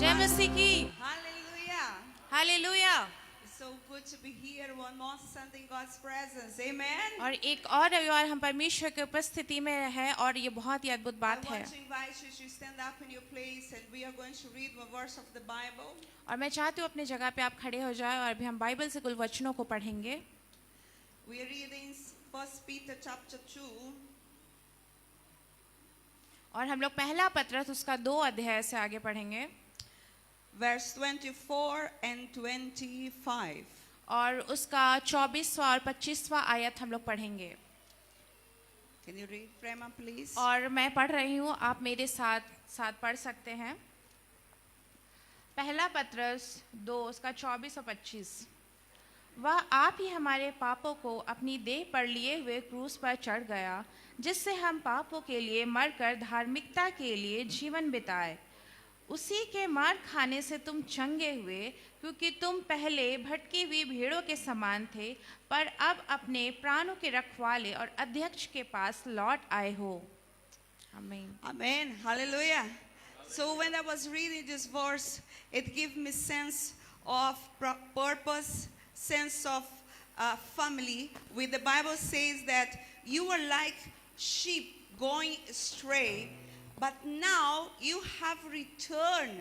जय मसीह की। Hallelujah. Hallelujah. It's so good to be here one more Sunday in God's presence. Amen. और एक और रविवार हम परमेश्वर की उपस्थिति में है और ये बहुत ही अद्भुत I बात है। want to invite you to stand up in your place and we are going to read one verse of the Bible. और मैं चाहती हूँ अपनी जगह पे आप खड़े हो जाए और अभी हम बाइबल से कुछ वचनों को पढ़ेंगे। We are reading 1 Peter chapter 2. और हम लोग पहला पत्रस उसका 2 अध्याय से आगे पढ़ेंगे Verse 24 and 25. और उसका 24वां और 25वां आयत हम लोग पढ़ेंगे। Can you read, Prema, please? और मैं पढ़ रही हूँ, आप मेरे साथ साथ पढ़ सकते हैं। पहला पत्रस 2 उसका 24 और 25। वह आप ही हमारे पापों को अपनी देह पर लिए हुए क्रूस पर चढ़ गया, जिससे हम पापों के लिए मरकर धार्मिकता के लिए जीवन बिताए। उसी के मार खाने से तुम चंगे हुए, क्योंकि तुम पहले भटकी हुई भेड़ों के समान थे, पर अब अपने प्राणों के रखवाले और अध्यक्ष के पास लौट आए हो। आमीन। Amen. Hallelujah. So when I was reading this verse, it gave me sense of purpose, sense of family. With the Bible says that you were like sheep going astray, but now you have returned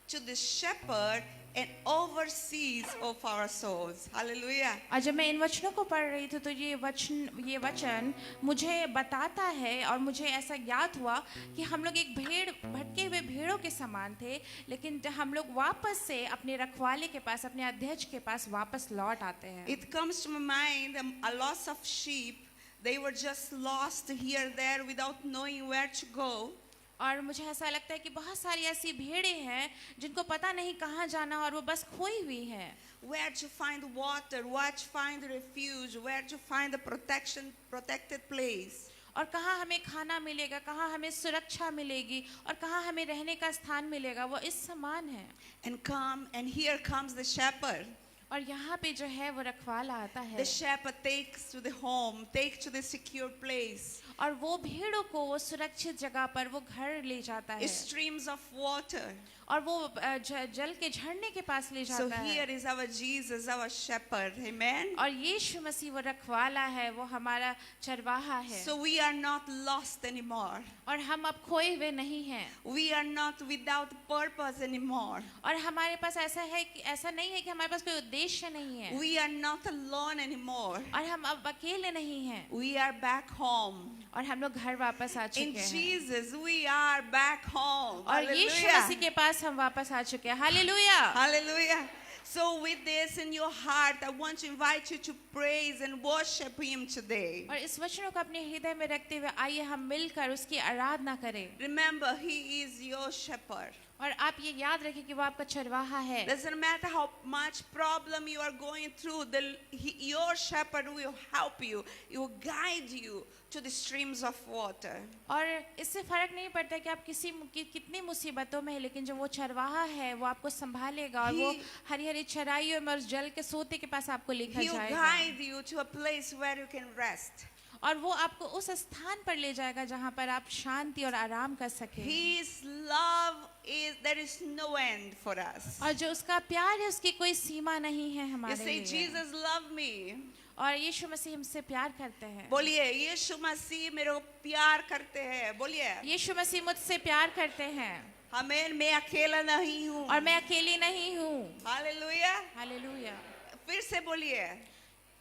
to the shepherd and overseers of our souls. Hallelujah. और जब मैं इन वचनों को पढ़ रही थी तो ये वचन मुझे बताता है और मुझे ऐसा ज्ञात हुआ कि हम लोग एक भटके हुए भेड़ों के समान थे, लेकिन हम लोग वापस से अपने रखवाले के पास, अपने अध्यक्ष के पास वापस लौट आते हैं। It comes to my mind a loss of sheep. They were just lost here there without knowing where to go. और मुझे ऐसा लगता है कि बहुत सारी ऐसी भेड़ें हैं जिनको पता नहीं कहाँ जाना और वो बस खोई हुई हैं। Where to find water, where to find refuge, where to find a protected place. और कहाँ हमें खाना मिलेगा, कहाँ हमें सुरक्षा मिलेगी और कहाँ हमें रहने का स्थान मिलेगा, वो इस समान है। And here comes the shepherd. और यहाँ पे जो है वो रखवाला आता है। The shepherd takes to the home, takes to the secure place. और वो भेड़ों को वो सुरक्षित जगह पर वो घर ले जाता है। Streams of water. और वो जल के झरने के पास ले So जाता here है। is our Jesus, our shepherd. Amen. और यीशु मसीह वो रखवाला है, वो हमारा चरवाहा है। So we are not lost anymore. और हम अब खोए हुए नहीं हैं। We are not without purpose anymore. और हमारे पास ऐसा नहीं है कि हमारे पास कोई उद्देश्य नहीं है। We are not alone anymore. और हम अब अकेले नहीं हैं। We are back home. और हम लोग घर वापस आ In चुके हैं। Jesus, we are back home. और यीशु मसीह के पास हम वापस आ चुके हैं। Hallelujah. Hallelujah. So with this in your heart, I want to invite you to praise and worship Him today. और इस वचनों को अपने हृदय में रखते हुए आइए हम मिलकर उसकी आराधना करें। Remember, He is your shepherd. और आप ये याद रखें कि वो आपका चरवाहा है। Doesn't matter how much problem you are going through, your shepherd will help you. He will guide you to the streams of water. और इससे फर्क नहीं पड़ता कि आप कितनी मुसीबतों में है, लेकिन जो वो चरवाहा है वो आपको संभालेगा और वो हरी हरी चराइयों में उस जल के सोते के पास आपको लेकर He will जाएगा। guide you to a place where you can rest. और वो आपको उस स्थान पर ले जाएगा जहाँ पर आप शांति और आराम कर सके। His love is, there is no end for us. और जो उसका प्यार है उसकी कोई सीमा नहीं है You हमारे say, लिए। Jesus love me. और यीशु मसीह हमसे प्यार करते हैं। बोलिए, यीशु मसीह मेरे को प्यार करते हैं। बोलिए, यीशु मसीह मुझसे प्यार करते हैं। आमीन। मैं अकेला नहीं हूँ। और मैं अकेली नहीं हूँ। हालेलुया। हालेलुया। फिर से बोलिए,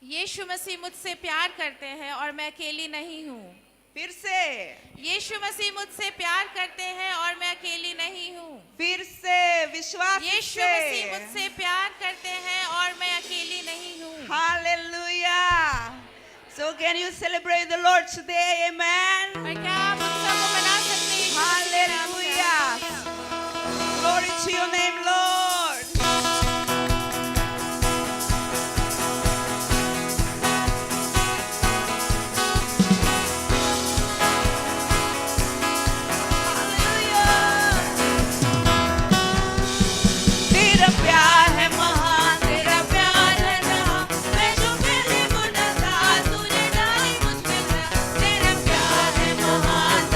यीशु मसीह मुझसे प्यार करते हैं और मैं अकेली नहीं हूँ। फिर से, यीशु मसीह मुझसे प्यार करते हैं और मैं अकेली नहीं हूँ। फिर से, विश्वास यीशु से। मसीह मुझसे प्यार करते हैं और मैं अकेली नहीं हूँ। Hallelujah. So can you celebrate the Lord today? Amen. और क्या आप उत्सव को मना सकते हैं? Hallelujah. Glory to your name, Lord. तेरा प्यार है महान, तेरा प्यार है जहां, मैं जो पहले गुनाहगार, तूने डाली मुझ पे दया। तेरा प्यार है महान,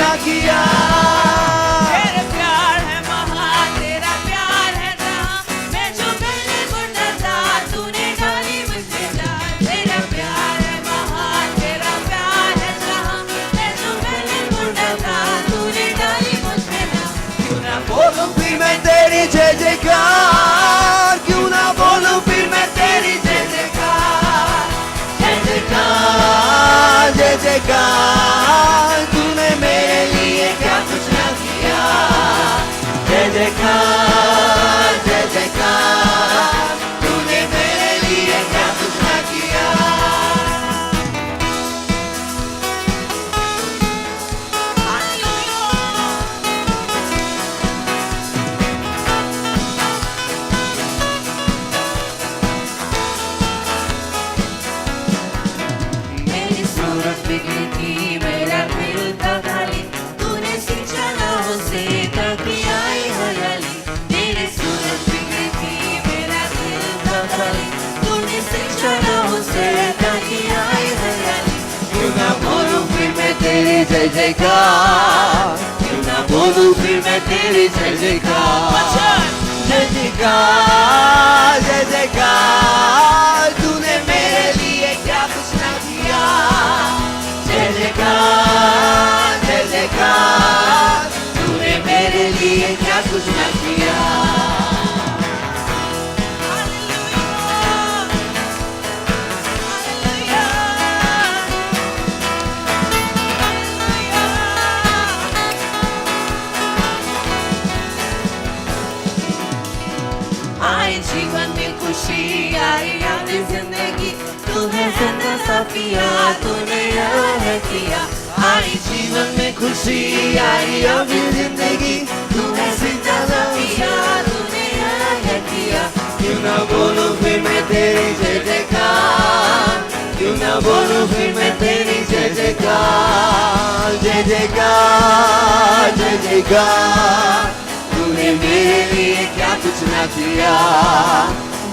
ना किया। तेरा प्यार है महान, तेरा प्यार है जहां, मैं जो पहले मुर्दा था तूने डाली मुझे जान। तेरा प्यार है महान, तेरा प्यार है जहां, मैं जो पहले मुर्दा था तूने डाली मुझे जान। क्यों ना बोलूं फिर मैं तेरी जय जयकार, क्यों ना बोलूं फिर मैं तेरी जय जयकार। जय जयकार जय जयकार, तूने मेरे लिए क्या कुछ ना किया। जय जयकार जय जयकार, तूने मेरे लिए क्या कुछ ना किया। मेरी सूरत बिगड़ी थी, मेरा दिल था खाली, तूने सिंचा लहू से ताकि आई हरियाली। मेरी सूरत बिगड़ी थी, मेरा दिल था खाली, तूने सिंचा लहू से ताकि आई हरियाली। क्यों ना बोलूं फिर मैं तेरी जय जयकार, क्यों ना बोलूं फिर मैं तेरी जय जयकार। जय जयकार जय जयकार, तूने मेरे लिए क्या कुछ ना किया। जय जयकार जय जयकार, तूने मेरे लिए क्या कुछ ना किया। आए जीवन में खुशी, आई आगे जिंदगी, तू है जिंदा साफिया, तूने यहाँ है किया। आई जीवन में खुशी, आई अभी जिंदगी, तू है जिंदा साफिया, तूने यहाँ है किया। क्यों ना बोलूं फिर मैं तेरी जय जयकार, क्यों ना बोलूं फिर मैं तेरी जय जयकार। जय जयकार जय जयकार, तूने मेरे लिए क्या कुछ ना किया।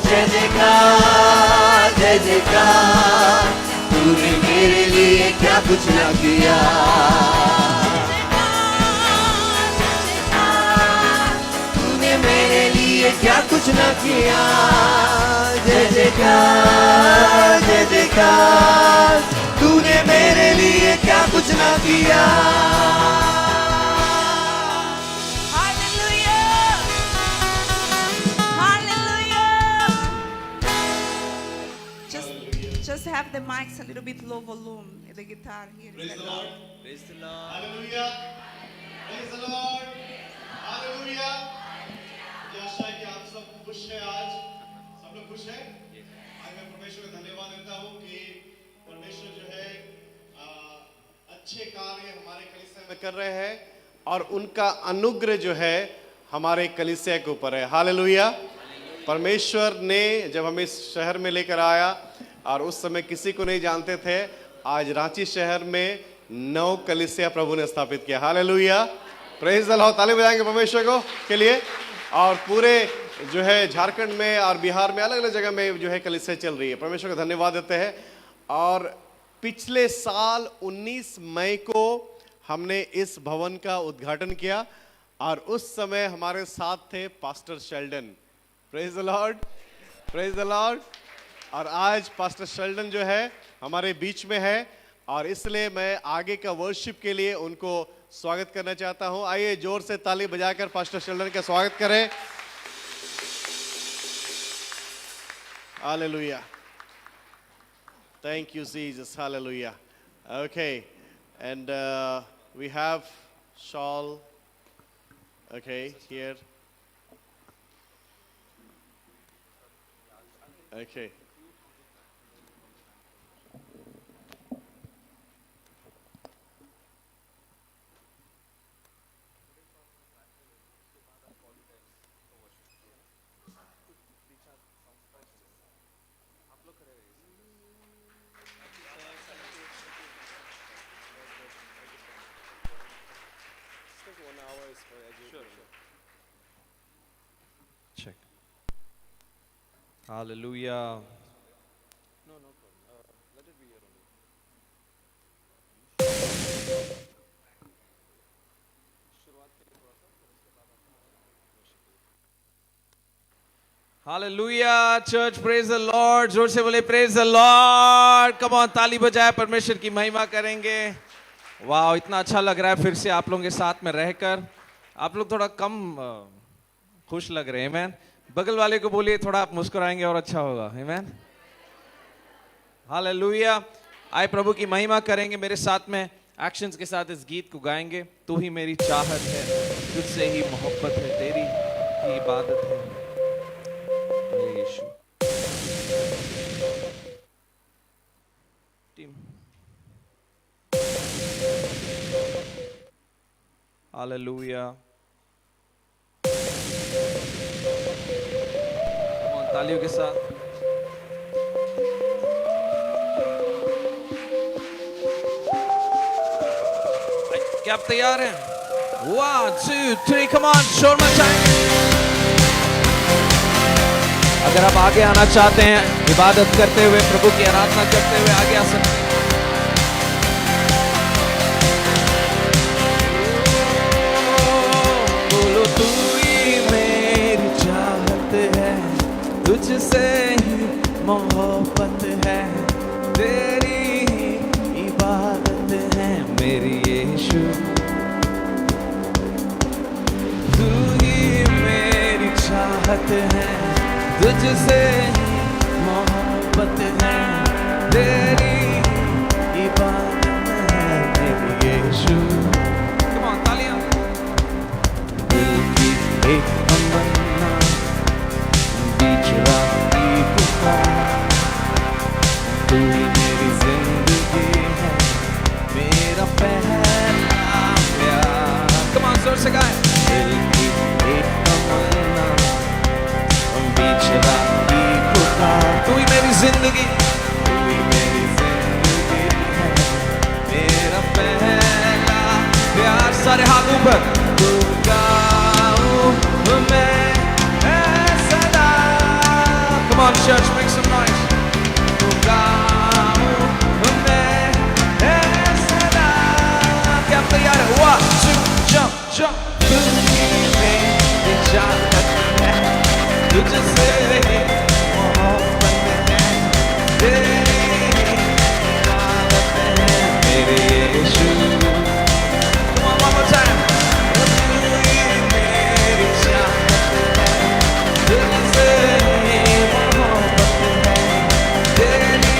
जय जयकार जय जयकार, तूने मेरे लिए क्या कुछ ना किया। तूने मेरे लिए क्या कुछ ना किया। जय जयकार जय जयकार, तूने मेरे लिए क्या कुछ ना किया। Just have the mics a little bit low volume, the guitar here. Praise is the that Lord. Praise the Lord. Hallelujah. Praise the Lord. Hallelujah. मुझे आशा है कि आप सब खुश हैं आज। सब लोग खुश हैं? आज मैं परमेश्वर का धन्यवाद देता हूँ कि परमेश्वर जो है अच्छे कार्य हमारे कलीसिया में कर रहे हैं और उनका अनुग्रह जो है हमारे कलीसिया के ऊपर है। हालेलुया। परमेश्वर ने जब हमें इस शहर में लेकर आया और उस समय किसी को नहीं जानते थे, आज रांची शहर में 9 कलीसिया प्रभु ने स्थापित किया। हालेलुया। Praise the Lord. ताली बजाएंगे परमेश्वर को के लिए। और पूरे जो है झारखंड में और बिहार में अलग अलग जगह में जो है कलीसिया चल रही है। परमेश्वर का धन्यवाद देते हैं। और पिछले साल 19 मई को हमने इस भवन का उद्घाटन किया और उस समय हमारे साथ थे pastor Sheldon. Praise the Lord. Praise the Lord. और आज पास्टर शेल्डन जो है हमारे बीच में है और इसलिए मैं आगे का वर्शिप के लिए उनको स्वागत करना चाहता हूं। आइए जोर से ताली बजाकर पास्टर शेल्डन का स्वागत करें। Hallelujah. Thank you, Jesus. Hallelujah. Okay. And we have shawl. Okay, here. Okay. Check. Hallelujah. Hallelujah church, praise the Lord. जोर से बोले praise the Lord. Come on, ताली बजाए परमेश्वर की महिमा करेंगे। वाह, इतना अच्छा लग रहा है फिर से आप लोगों के साथ में रहकर। आप लोग थोड़ा कम खुश लग रहे हैं। आमीन। बगल वाले को बोलिए थोड़ा आप मुस्कुराएंगे और अच्छा होगा। आमीन। हालेलुया। आए प्रभु की महिमा करेंगे। मेरे साथ में एक्शंस के साथ इस गीत को गाएंगे। तू ही मेरी चाहत है, तुझसे ही मोहब्बत है, तेरी ही इबादत है यीशु। Team hallelujah. तालियों के साथ क्या आप तैयार हैं? 1 2 3 कम ऑन, शोर मचाएंगे। अगर आप आगे आना चाहते हैं, इबादत करते हुए, प्रभु की आराधना करते हुए आगे आ सकते हैं। बोलो तू ही मेरी चाहत है, तुझसे ही मोहब्बत है, तेरी ही इबादत है मेरी यीशु। तू ही मेरी चाहत है, तुझसे मोहब्बत है, तेरी इबादत है मेरी यीशु। Come on, तालियां। दिल की एक तमन्ना, बीच रात की पुकार, तू ही मेरी जिंदगी है, मेरा पहला प्यार। Come on, जोर से गाएं। दिल की एक तमन्ना, बीच रात की पुकार, तू ही मेरी जिंदगी, तू ही मेरी जिंदगी है, मेरा पहला प्यार। सारे हाथ ऊपर। तू गाऊं मैं सदा। Come on church, make some noise. तू गाऊं मैं सदा। क्या आप तैयार है? 1 2 jump jump। तू ही मेरी चाहत है, तुझसे मोहब्बत है, तेरी इबादत है मेरे यीशु। Come on, one more time. तू ही मेरी चाहत है, तुझसे मोहब्बत है, तेरी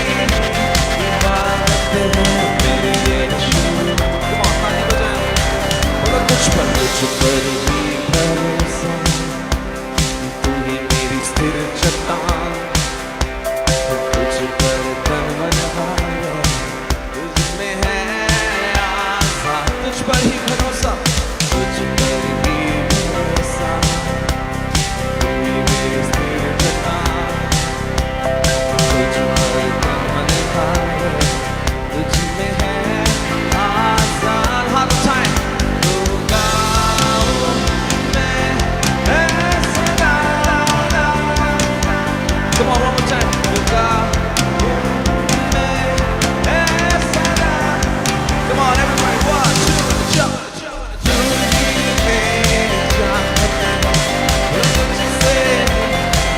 इबादत है मेरे यीशु। Come on, ताली बजाएं। बोलो तुझ पर ही भरोसा, तू ही मेरी स्थिर चट्टान, तुझ पर तन मन है, तुझ में है आशा। तुझ पर ही भरोसा, तुझ पर ही भरोसा, तू ही मेरी स्थिर चट्टान, तुझ पर तन मन है, तुझ में है आशा। Hard time. तू गाऊं मैं सदा। Come on, one more time. तू गाऊं मैं सदा। Come on, everybody. 1 2 jump. तू ही मेरी चाहत है, तुझसे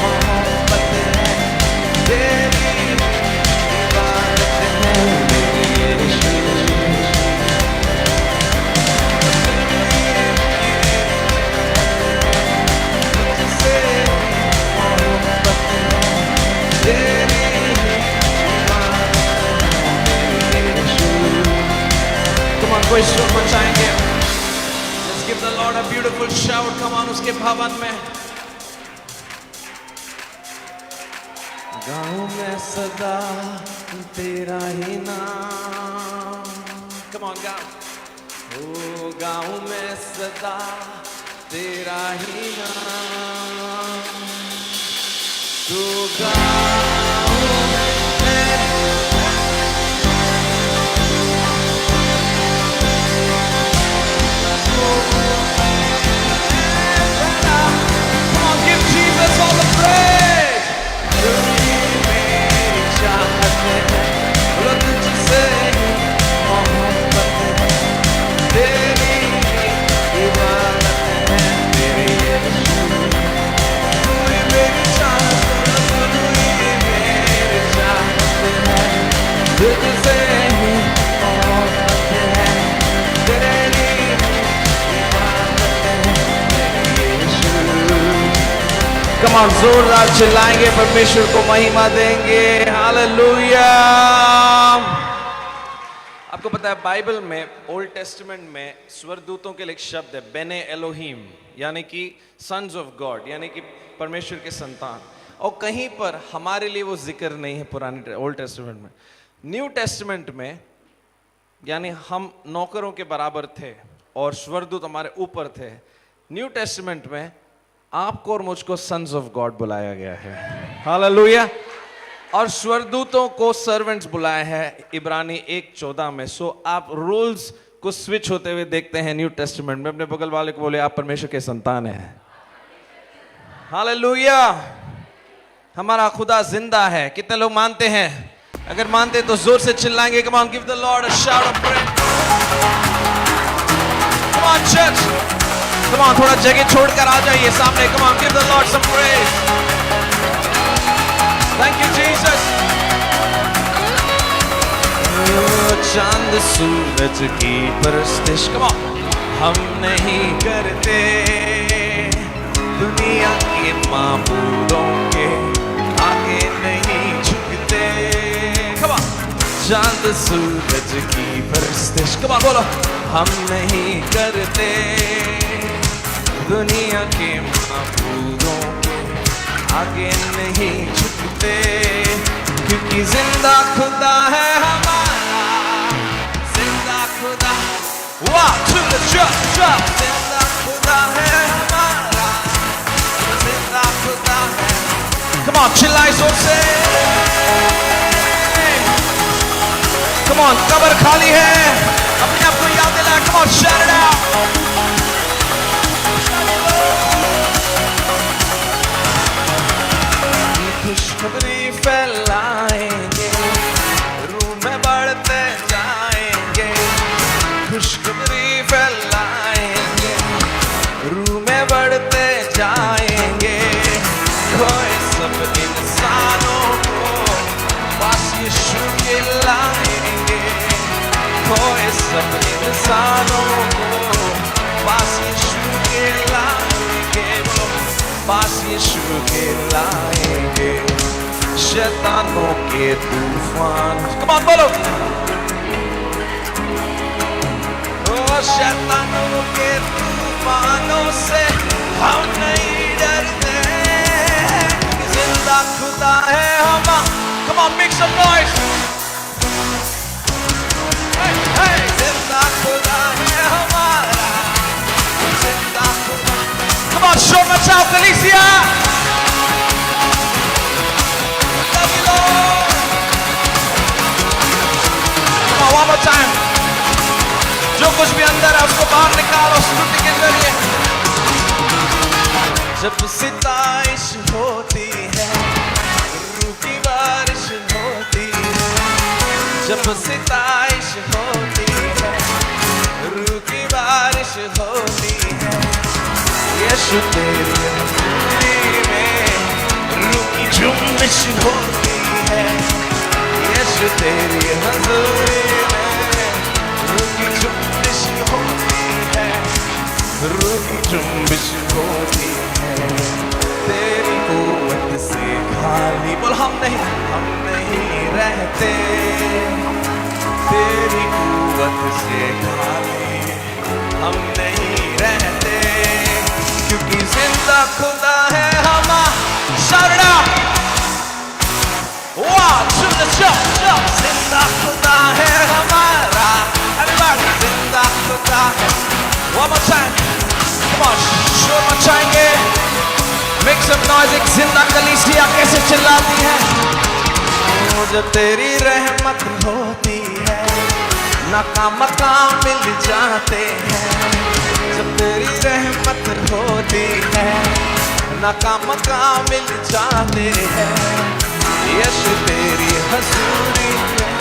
मोहब्बत है, तेरी इबादत है मेरी यीशु। Come on, कोई शोर मचाएंगे। Let's give the Lord a beautiful shout. Come on, उसके भवन में। गाऊं मैं सदा तेरा ही नाम। Come on, गाओ। ओ गाऊं मैं सदा तेरा ही नाम। तू गाऊं मैं Come on, give Jesus all the praise. तू ही मेरी चाहत है, बोलो तुझसे मोहब्बत है, तेरी इबादत है मेरे यीशु। तू ही मेरी चाहत कम ऑन, जोरदार चिल्लाएंगे, परमेश्वर को महिमा देंगे। हालेलुया। आपको पता है बाइबल में, ओल्ड टेस्टामेंट में स्वर्गदूतों के लिए एक शब्द है बेने एलोहिम, यानी कि सन्स ऑफ गॉड, यानी कि परमेश्वर के संतान। और कहीं पर हमारे लिए वो जिक्र नहीं है पुराने ओल्ड टेस्टामेंट में। न्यू टेस्टामेंट में यानी हम नौकरों के बराबर थे और स्वर्गदूत हमारे ऊपर थे। न्यू टेस्टामेंट में आपको और मुझको सन्स ऑफ गॉड बुलाया गया है। हालेलुया। और स्वर्गदूतों को सर्वेंट्स बुलाया है इब्रानी 1:14 में। सो आप रूल्स को स्विच होते हुए देखते हैं न्यू टेस्टामेंट में। अपने बगल वाले को बोले आप परमेश्वर के संतान हैं। हालेलुया। हमारा खुदा जिंदा है। कितने लोग मानते हैं? अगर मानते तो जोर से चिल्लाएंगे। Come on, give the Lord a shout of praise. Come on church, come on, थोड़ा जगह छोड़कर आ जाइए सामने। Come on, give the Lord some praise. Thank you Jesus. चांद सूरज की परस्तिश कम ऑन हम नहीं करते, दुनिया के माबूदों के आगे नहीं झुकते। कम ऑन, चांद सूरज की परस्तिश कम ऑन बोलो, हम नहीं करते, दुनिया के माबूदों के आगे नहीं झुकते, क्योंकि जिंदा खुदा है हमारा, जिंदा खुदा। वाह, to the drop, जिंदा खुदा है हमारा, जिंदा खुदा है। Come on, चिल्लाए जोर से। Come on, कब्र खाली है, अपने आप को याद दिलाए। Come on, shout it out। खुशखबरी फैलाएंगे, रूह में बढ़ते जाएंगे। खुशखबरी फैलाएंगे, रूह में बढ़ते जाएंगे। खोए सब इंसानों को पास यीशु के लाएंगे, खोए सब इंसानों को पास यीशु के लाएंगे, पास यीशु के लाएंगे। शैतानों के तूफान कम ऑन बोलो, ओ शैतानों के तूफानों से हम नहीं डरते, जिंदा खुदा है हमारा। Come on, make some noise. जिंदा खुदा है हमारा, जिंदा खुदा। कम ऑन, शोर मचाओ कलीसिया। One more time. जो कुछ भी अंदर है उसको बाहर निकालो स्तुति के जरिए। जब सिताइश होती है, रूह की बारिश होती है। जब सिताइश होती है, रूह की बारिश होती है। यीशु तेरी हज़ूरी में रूह की जुम्बिश होती है। यीशु तेरी हज़ूरी में रूह की जुम्बिश होती है, रूह की जुम्बिश होती है। तेरी कुव्वत से खाली बोल हम नहीं रहते, तेरी कुव्वत से खाली हम नहीं रहते, क्योंकि जिंदा खुदा है हमारा। Shout it out. Wow, to the jump, जिंदा खुदा है हमारा। Everybody, जिंदा खुदा है। One more time, come on, शोर मचाएंगे, make some noise। एक जिंदा कलीसिया कैसे चिल्लाती है? जब तेरी रहमत होती है, नाकाम मकाम मिल जाते हैं। जब तेरी रहमत होती है, नाकाम मकाम मिल जाते हैं। यीशु तेरी हज़ूरी में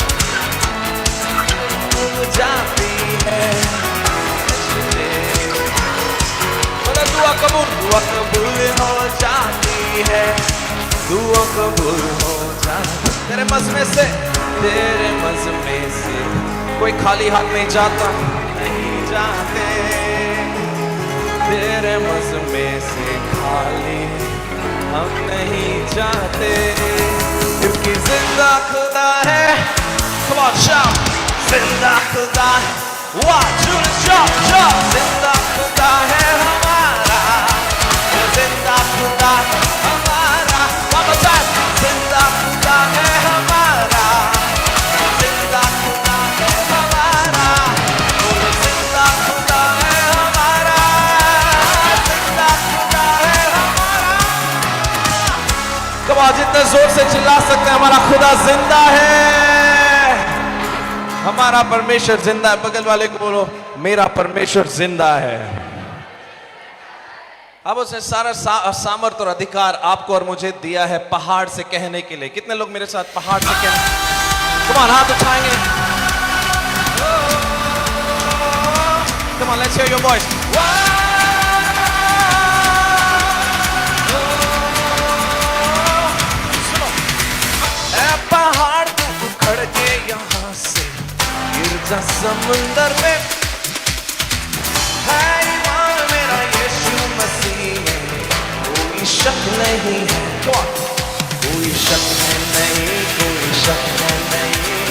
मिल जाती है। यीशु तेरी दुआ कबूल हो जाती है, दुआ कबूल हो जाती। तेरे मज़मे से कोई खाली हाथ नहीं जाता, नहीं जाते। तेरे मज़मे से खाली हम नहीं चाहते, क्योंकि जिंदा खुदा है। Come on, shout! जिंदा खुदा है। One, two, shout, shout! जिंदा खुदा है हमारा, जिंदा खुदा है हमारा। One more time! जिंदा खुदा है हमारा, जिंदा खुदा है हमारा, जिंदा खुदा है हमारा, जिंदा खुदा है हमारा। कब आज इतने जोर से चिल्ला सकते हैं, हमारा खुदा जिंदा है, हमारा परमेश्वर जिंदा है। बगल वाले को बोलो, मेरा परमेश्वर जिंदा है। अब उसने सारा सामर्थ और अधिकार आपको और मुझे दिया है पहाड़ से कहने के लिए। कितने लोग मेरे साथ पहाड़ से कहने? Come on, हाथ उठाएंगे। Come on, let's hear your voice. सुनो, ऐ पहाड़ तू उखड़ के यहाँ से गिर जा समुंदर में, है ईमान मेरा यीशु मसीह में, कोई शक नहीं है। कोई शक है नहीं, कोई शक है नहीं,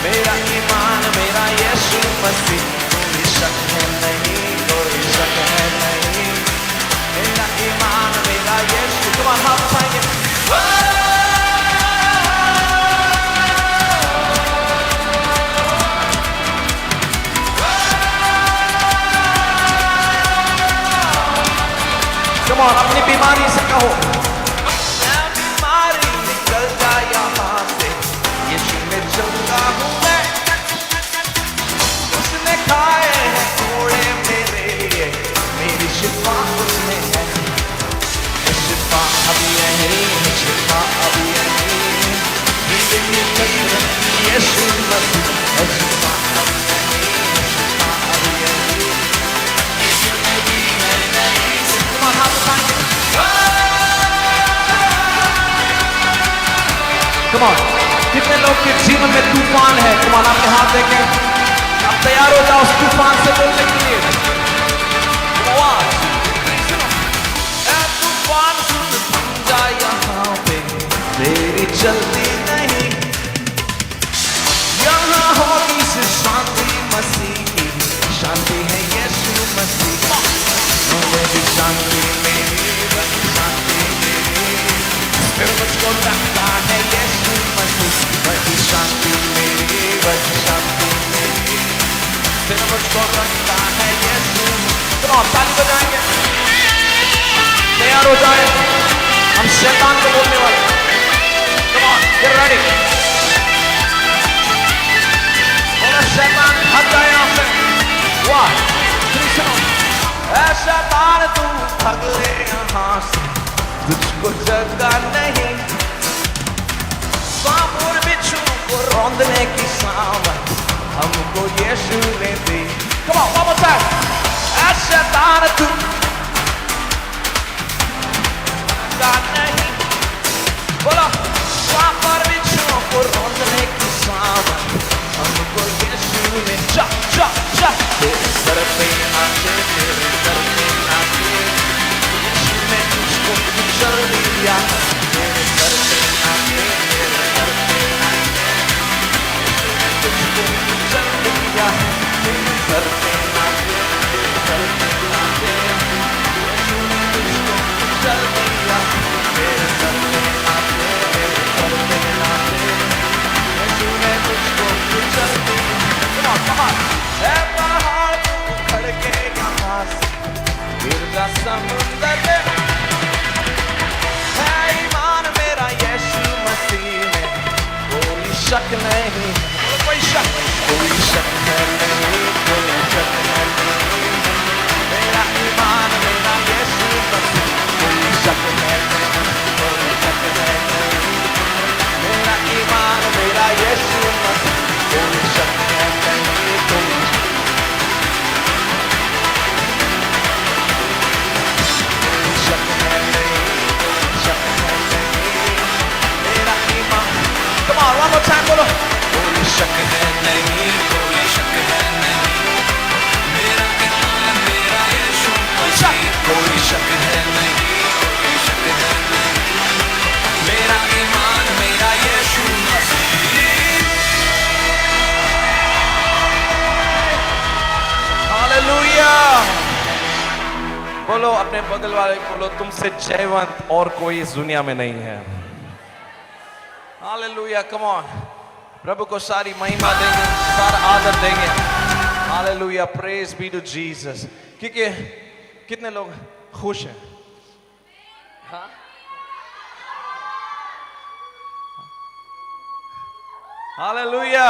मेरा ईमान मेरा यीशु मसीह, कोई शक है नहीं, कोई शक है नहीं, मेरा ईमान मेरा यीशु। तुम्हारा हाथ उठाएंगे। Come on, अपनी बीमारी से कहो, मैं बीमारी निकल जा यहाँ से, यीशु में चंगा हूँ मैं। उसने खाए हैं कोड़े मेरे लिए, मेरी शिफा उसने है। शिफा अभी नहीं, शिफा अभी नहीं, यीशु मसीह। शिफा अभी नहीं, शिफा अभी नहीं, Come on, कितने लोग के जीवन में तूफान है? Come on, आपके हाथ देखें। आप तैयार हो जाओ उस तूफान से बोलने के लिए। ऐ तूफान सुन थम जा यहाँ पे, तेरी चलती नहीं, यहाँ होगी सिर्फ शांति मसीह की, शांति है यीशु मसीह। मेरी शांति मेरी, बड़ी शांति मेरी, फिर मुझको रखता है यीशु मसीह। बड़ी शांति मेरी, बड़ी शांति मेरी, फिर मुझको रखता है यीशु। चलो ताली बजाएंगे, तैयार हो जाए, हम शैतान को बोलने वाले। Come on, get ready। बोलो शैतान भाग जाए यहाँ से। 1, 2, 3 ऐसा तार तू भाग ले यहाँ से, तुझको जगह नहीं, सांप और बिच्छू को रौंदने की सामर्थ हमको यीशु ने दी। Come on, one more time। ऐसा तार तू जगह नहीं, बोलो सांप और बिच्छू को रौंदने की सामर्थ हमको यीशु ने। जा जा जा, तेरे सर पे आके, तेरे सर पे आके, यीशु ने तुझको कुचल दिया। तेरे सर पे आके, तेरे सर पे आके, यीशु ने तुझको कुचल दिया। तेरे सर पे आके, तेरे सर पे आके, यीशु ने तुझको कुचल दिया। तेरे सर पे आके, तेरे सर पे आके, यीशु ने तुझको कुचल दिया। Come on, come on। है पहाड़ उखड़ के यहाँ से गिर जा समुंदर में, है ईमान मेरा यीशु मसीह में, कोई शक नहीं, कोई शक, कोई शक नहीं, कोई शक नहीं, मेरा ईमान मेरा यीशु मसीह, कोई शक नहीं, कोई शक नहीं, मेरा ईमान मेरा यीशु मसीह, कोई शक नहीं, कोई शक नहीं, शक नहीं, मेरा ईमान। Come on, one more time, बोलो। कोई शक है नहीं, कोई शक है नहीं, मेरा ईमान मेरा यीशु मसीह, कोई शक है नहीं, कोई शक है नहीं, बोलो अपने बगल वाले को, बोलो तुमसे जयवंत और कोई इस दुनिया में नहीं है। Hallelujah, come on. प्रभु को सारी महिमा देंगे, सारा आदर देंगे। Hallelujah, praise be to Jesus. क्योंकि कितने लोग खुश हैं? हाँ? हालेलुया।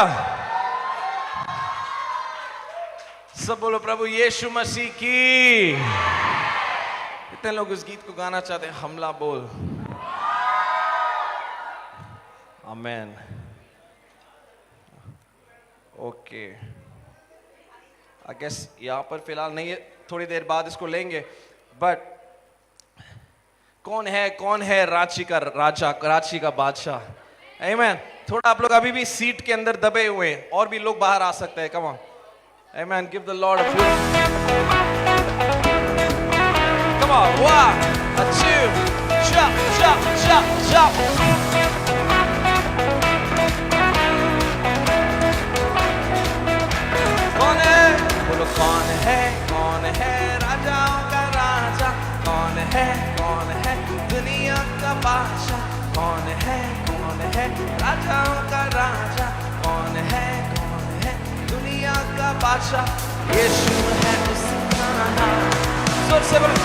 सब बोलो प्रभु यीशु मसीह की। कितने लोग इस गीत को गाना चाहते हैं? हमला बोल। आमेन। ओके, आई गेस यहां पर फिलहाल नहीं है, थोड़ी देर बाद इसको लेंगे। बट कौन है रांची का राजा, कराची का बादशाह? आमेन। थोड़ा आप लोग अभी भी सीट के अंदर दबे हुए हैं, और भी लोग बाहर आ सकते हैं। Come on, amen. Give the Lord a come on, 1 2 jump jump jump jump। कौन है? बोलो कौन है राजाओं का राजा? कौन है दुनिया का बादशाह? कौन है राजाओं का राजा? कौन है दुनिया का बादशाह? यीशु है उसका नाम। जोर से बोलो।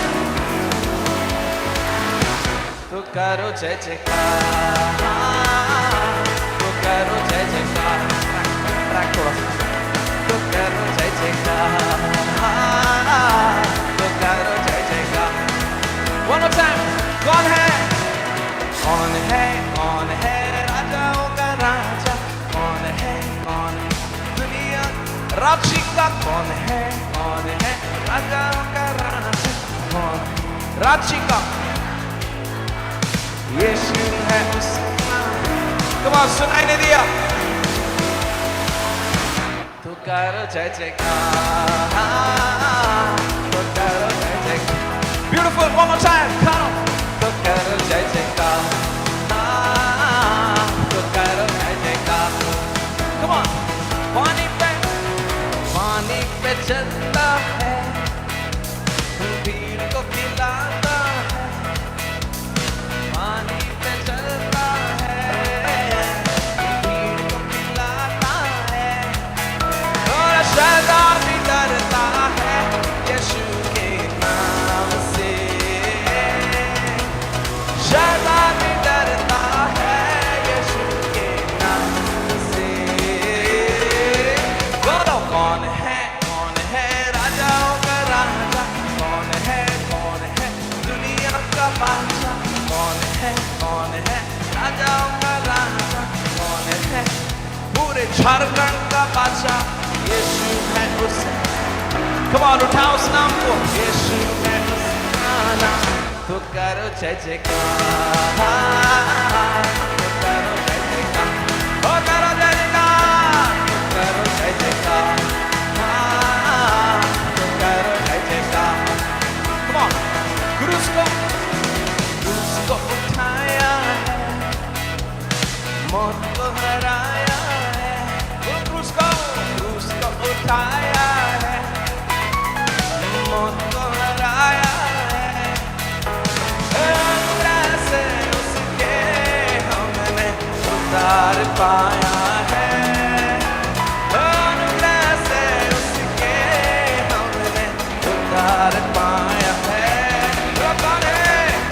तो करो जय जयकार, तो करो जय जयकार। ट्रैक थोड़ा सा। तो करो जय जयकार, तो करो जय जयकार। One more time। कौन है राजाओं का राजा? कौन है दुनिया रांची का? कौन है राजाओं का राजा? कौन रांची का? यीशु है उसका। कम ऑन, सुनाई नहीं दिया? तो करो जय जयकार, तो करो जय जयकार। Beautiful, one more time, come on। तो करो जय जयकार, तो करो जय जयकार। Come on, पानी पे चलता है, भीड़ को खिलाता है। पानी पे चलता है, भीड़ को खिलाता है। और शैतान भी डरता है यीशु के नाम से। शैतान भी डरता है यीशु के नाम से। बोलो कौन है राजाओं का राजा? कौन है दुनिया का बादशाह? कौन है राजाओं का राजा? कौन है पूरे झारखंड का बादशाह? यीशु है उसका। कम ऑन, उठाओ उस नाम को। यीशु है उसका नाम। तो करो जय जयकार, तो करो जय जयकार, ओ करो जय जयकार, करो जय जयकार, तो करो जय जयकार। कम ऑन, क्रूस को उठाया है, मौत को हराया है। वो क्रूस को उठाया है, मौत को हराया है। अनुग्रह से उसके हमने उतार पाया है। अनुग्रह से उसके हमने उतार पाया है।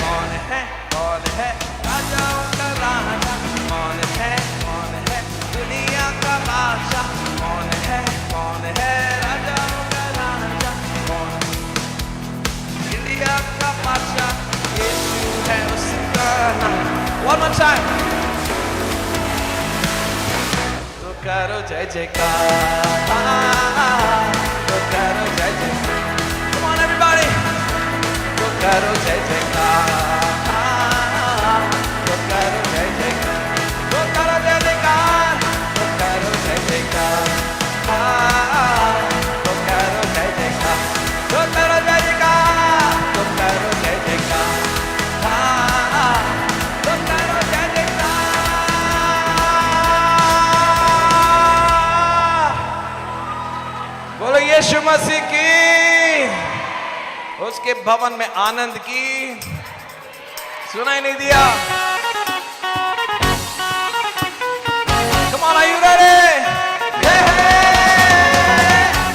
कौन है राजाओं का राजा? कौन है दुनिया का बादशाह? कौन है राजाओं का राजा? कौन इंडिया का बादशाह? यीशु है उसका नाम। One more time। तो करो जय जयकार, तो करो जय जयकार। Come on everybody। तो करो जय जयकार, तो करो जय जयकार, तो करो जय जयकार, तो करो जय जयकार, तो करो जय जयकार, तो करो जय जयकार, तो करो जय जयकार, तो करो जय जयकार। बोलो यीशु मसीह की। उसके उसके भवन में आनंद की। सुनाई नहीं दिया? Come on, are you ready? Hey, hey,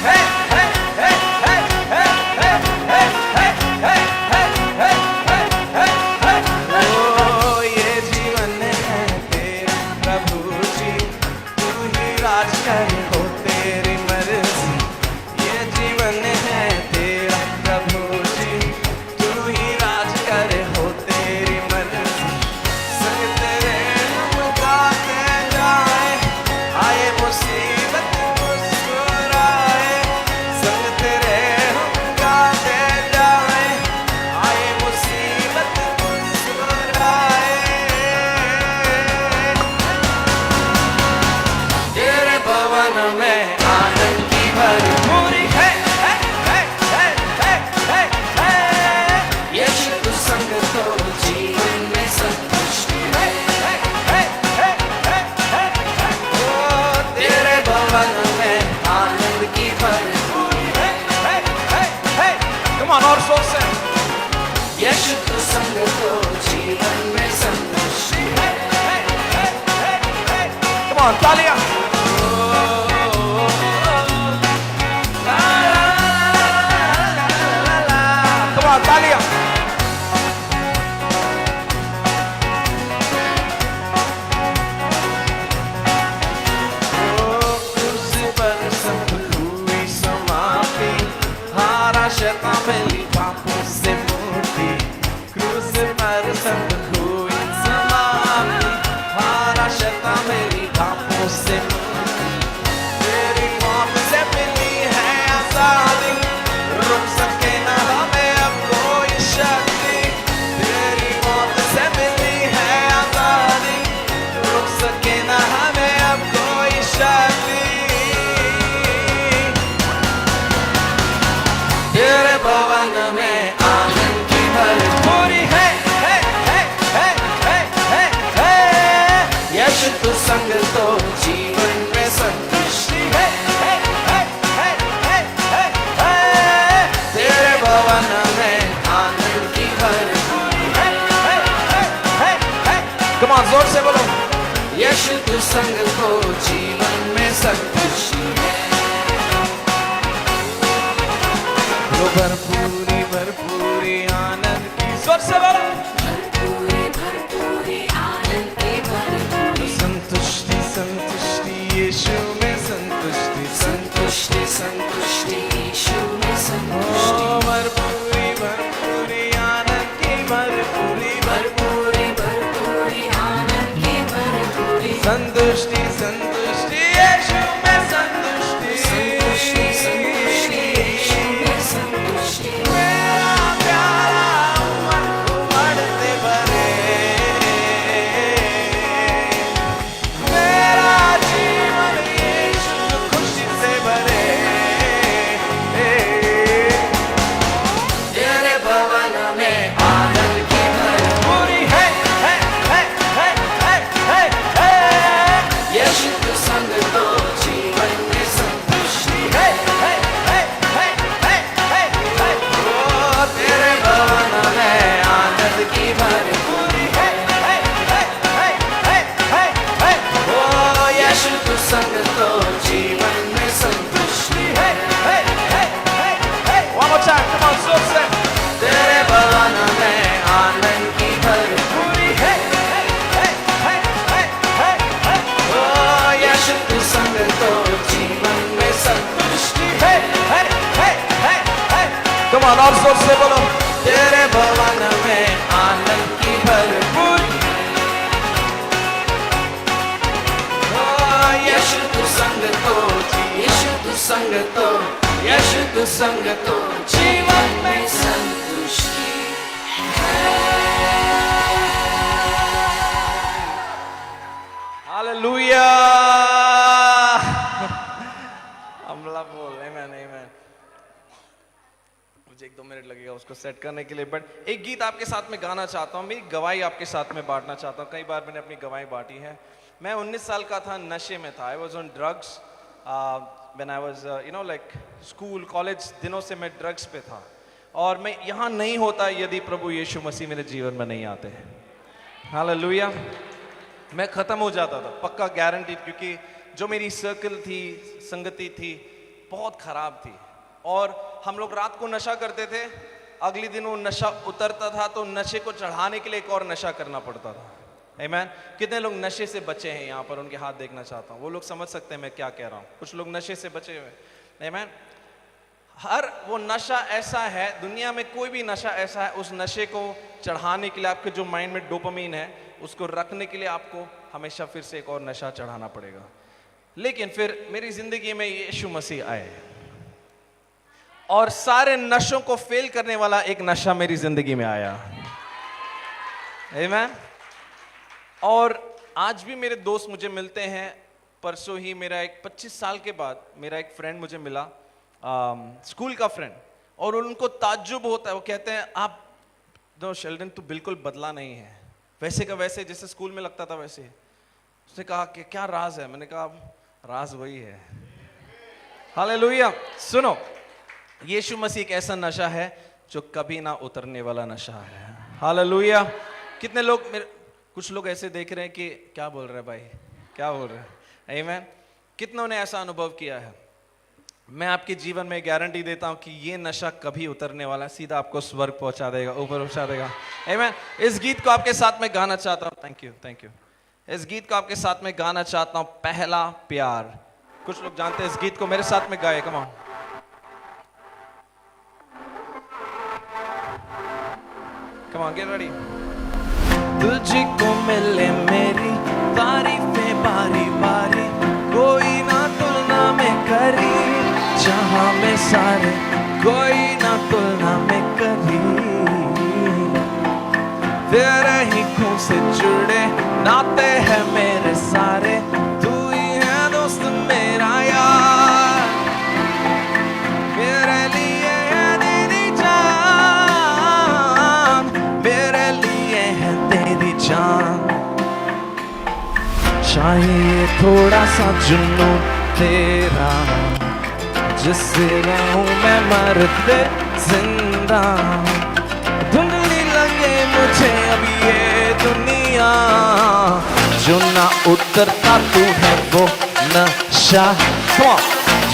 hey, hey, hey, hey, hey, hey, hey, hey, hey, hey, hey, hey, hey. Oh, ये जीवन है तेरा प्रभु जी, तू ही राज करे हो तेरी मर्जी। ये जीवन है तेरा प्रभु जी, तू ही राज करे हो तेरी मर्जी। संग तेरे हम गाते जाए, आए मुसीबत मुस्कुराए। संग तेरे हम गाते जाए, आए मुसीबत मुस्कुराए। तेरे भवन में आनंद की भरपूरी है, है, है, है, है, है, है। यीशु तू संग तो जीवन में संतुष्टि है, है, है, है, है, है, है। ओ, तेरे भवन में आनंद की भरपूरी है, है, है, है। Come on, और जोर से। यीशु तू संग तो जीवन में संतुष्टि है, है, है, है, है। Come on, तालियां। Come on, तालियां। क्रूस पर सब हुई समाप्ति, हारा शैतान मिली पापों से मुक्ति। क्रूस पर सब हुई समाप्ति, हारा शैतान मिली पापों से मुक्ति। तेरी मौत से मिली है आजादी, रुक सके न हमें अब कोई शक्ति। तेरी मौत से मिली है आजादी, रुक सके न हमें अब कोई शक्ति। तेरे भवन में आनंद की भरपूरी है, है, है, है, है, है, है। यीशु तू संग तो जीवन में संतुष्टि है, है, है, है, है, है, है। तेरे भवन में आनंद की भरपूरी है, है, है, है, है। Come on, जोर से बोलो। यीशु तू संग तो जीवन में संतुष्टि है। तो भरपूरी भरपूरी आनंद की, जोर से बोलो। संतुष्टि संतुष्टि यीशु में संतुष्टि, संतुष्टि संतुष्टि यीशु में संतुष्टि। ओ भरपूरी भरपूरी आनंद की भरपूरी, भरपूरी भरपूरी आनंद की भरपूरी। संतुष्टि संतुष्टि यीशु में संतुष्टि, संतुष्टि संतुष्टि यीशु में संतुष्टि। मेरा प्यारा मन उमड़ते भरे, मेरा जीवन यीशु खुशी से भरे। तेरे भवन में आनंद की भरपूरी है, है, है, है, है, है, है। यीशु तू संग तो जीवन में संतुष्टि है, है, है, है, है, है, है। ओ, तेरे भवन में आनंद की भरपूरी है, है, है, है, है, है, है। ओ, यीशु तू संग तो जीवन में संतुष्टि है, है, है, है, है। One more time, come on, जोर से। तेरे भवन में आनंद की भरपूरी है, है, है, है, है, है, है। ओ, यीशु तू संग तो जीवन में संतुष्टि है, है, है, है, है। Come on, और जोर से बोलो। तेरे भवन में आनंद की भरपूरी। ओ, यीशु तू संग तो, यीशु तू संग तो, यीशु तू संग तो जीवन में संतुष्टि है। हालेलुया। हमला बोल, आमेन, आमेन। मुझे 1-2 मिनट लगेगा उसको सेट करने के लिए, बट एक गीत आपके साथ में गाना चाहता हूँ, मेरी गवाही आपके साथ में बांटना चाहता हूँ। कई बार मैंने अपनी गवाही बांटी है। मैं 19 साल का था, नशे में था। I was on drugs when I was like school college दिनों से मैं ड्रग्स पे था। और मैं यहाँ नहीं होता यदि प्रभु यीशु मसीह मेरे जीवन में नहीं आते। हालेलुया। मैं खत्म हो जाता था, पक्का गारंटी, क्योंकि जो मेरी सर्कल थी, संगति थी, बहुत खराब थी। और हम लोग रात को नशा करते थे, अगले दिन वो नशा उतरता था तो नशे को चढ़ाने के लिए एक और नशा करना पड़ता था। आमीन। कितने लोग नशे से बचे हैं यहाँ पर, उनके हाथ देखना चाहता हूँ। वो लोग समझ सकते हैं मैं क्या कह रहा हूँ। कुछ लोग नशे से बचे हुए। आमीन। हर वो नशा ऐसा है, दुनिया में कोई भी नशा ऐसा है, उस नशे को चढ़ाने के लिए आपके जो माइंड में डोपामीन है उसको रखने के लिए आपको हमेशा फिर से एक और नशा चढ़ाना पड़ेगा। लेकिन फिर मेरी जिंदगी में यीशु मसीह आए और सारे नशों को फेल करने वाला एक नशा मेरी जिंदगी में आया। आमीन। और आज भी मेरे दोस्त मुझे मिलते हैं। परसों ही मेरा एक 25 साल के बाद मेरा एक फ्रेंड मुझे मिला, स्कूल का फ्रेंड, और उनको ताज्जुब होता है। वो कहते हैं आप दो शेल्डन तू बिल्कुल बदला नहीं है, वैसे का वैसे जैसे स्कूल में लगता था वैसे। उसने कहा कि क्या राज है? मैंने कहा राज वही है। हालेलुया। सुनो, यीशु मसीह एक ऐसा नशा है जो कभी ना उतरने वाला नशा है। हालेलुया। कितने लोग कुछ लोग ऐसे देख रहे हैं कि क्या बोल रहे हैं भाई, क्या बोल रहे हैं। आमीन। कितनों ने ऐसा अनुभव किया है? मैं आपके जीवन में गारंटी देता हूं कि ये नशा कभी उतरने वाला, सीधा आपको स्वर्ग पहुंचा देगा, ऊपर पहुंचा देगा। आमीन। इस गीत को आपके साथ में गाना चाहता हूं। Thank you, thank you. इस गीत को आपके साथ में गाना चाहता हूं, पहला प्यार। कुछ लोग जानते हैं इस गीत को, मेरे साथ में गाए। Come on. Come on, get ready. तुझको मिले मेरी तारीफें बारी बारी, कोई ना तुलना में करी, जहां में सारे कोई ना तुलना में करी। तेरे ही खून से जुड़े नाते हैं मेरे सारे, तू ही है दोस्त मेरा यार, मेरे लिए है तेरी जान, मेरे लिए है तेरी जान। चाहिए थोड़ा सा जुनून तेरा, जिससे रहूं मैं मरते जिंदा। धुंधली लगे मुझे अब ये दुनिया, जो ना उतरता तू है वो नशा,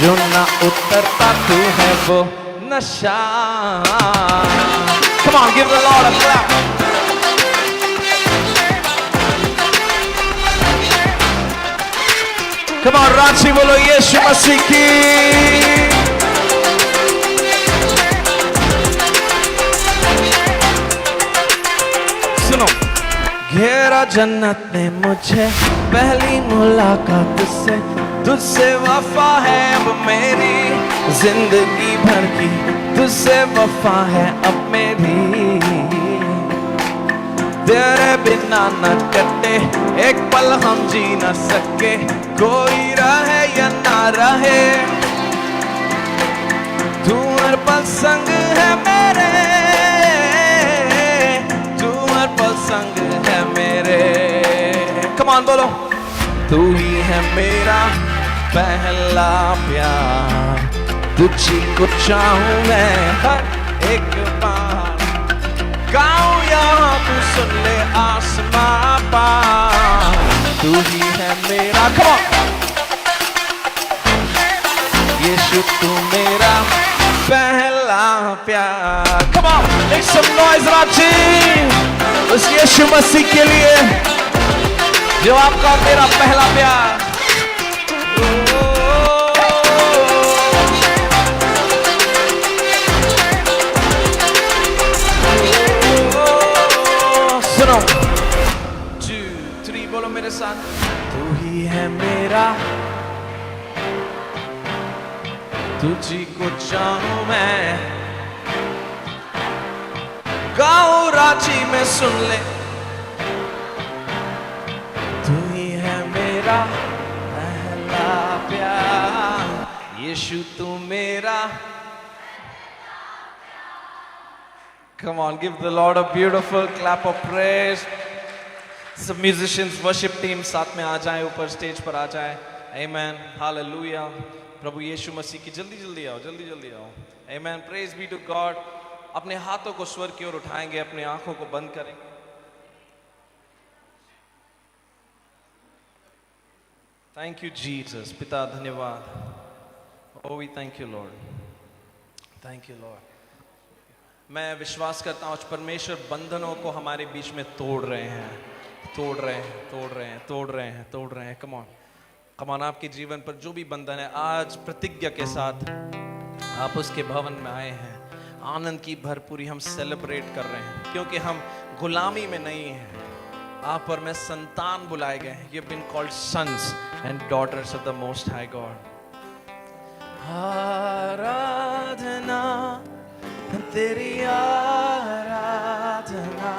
जो ना उतरता तू है वो नशा। Come on, give the Lord a clap. Come on, Ranchi बोलो यीशु मसीह की। सुनो, घेरा जन्नत ने मुझे पहली मुलाकात से, तुझसे वफा है अब मेरी जिंदगी भर की, तुझसे वफा है अब मेरी। तेरे बिना न कटे एक पल हम जी न सके, कोई रहे या ना रहे, तू हर पल संग है मेरे, तू हर पल संग है मेरे। कमान बोलो, तू ही है मेरा पहला प्यार, तुझी को चाहूं मैं हर एक बार। गाऊं यहाँ तू सुन ले आसमां पार, तू ही है मेरा। Come on! यीशु तू मेरा पहला प्यार। Come on! Make some noise Ranchi, उस यीशु मसीह के लिए जो आपका मेरा पहला प्यार। सुनो, 2, 3 बोलो मेरे साथ। तू ही है मेरा, तुझी को चाहूं मैं, गाऊं रांची में सुन ले, तू ही है मेरा पहला प्यार। यीशु तू मेरा। Come on, give the Lord a beautiful clap of praise. Some musicians, worship team साथ में आ जाएं, ऊपर स्टेज पर आ जाएं। Amen, hallelujah. प्रभु यीशु मसीह की जल्दी जल्दी आओ, जल्दी जल्दी आओ। Amen, praise be to God. अपने हाथों को स्वर की ओर उठाएंगे, अपनी आंखों को बंद करेंगे। Thank you Jesus. पिता धन्यवाद। Oh we thank you Lord, thank you lord. मैं विश्वास करता हूँ परमेश्वर बंधनों को हमारे बीच में तोड़ रहे हैं, तोड़ रहे हैं, तोड़ रहे हैं, तोड़ रहे हैं, तोड़ रहे हैं। Come on, come on. आपके जीवन पर जो भी बंधन है, आज प्रतिज्ञा के साथ आप उसके भवन में आए हैं। आनंद की भरपूरी हम सेलिब्रेट कर रहे हैं, क्योंकि हम गुलामी में नहीं हैं। आप और मैं संतान बुलाए गए हैं। You have been called sons and daughters of the most high God. आराधना तेरी, आराधना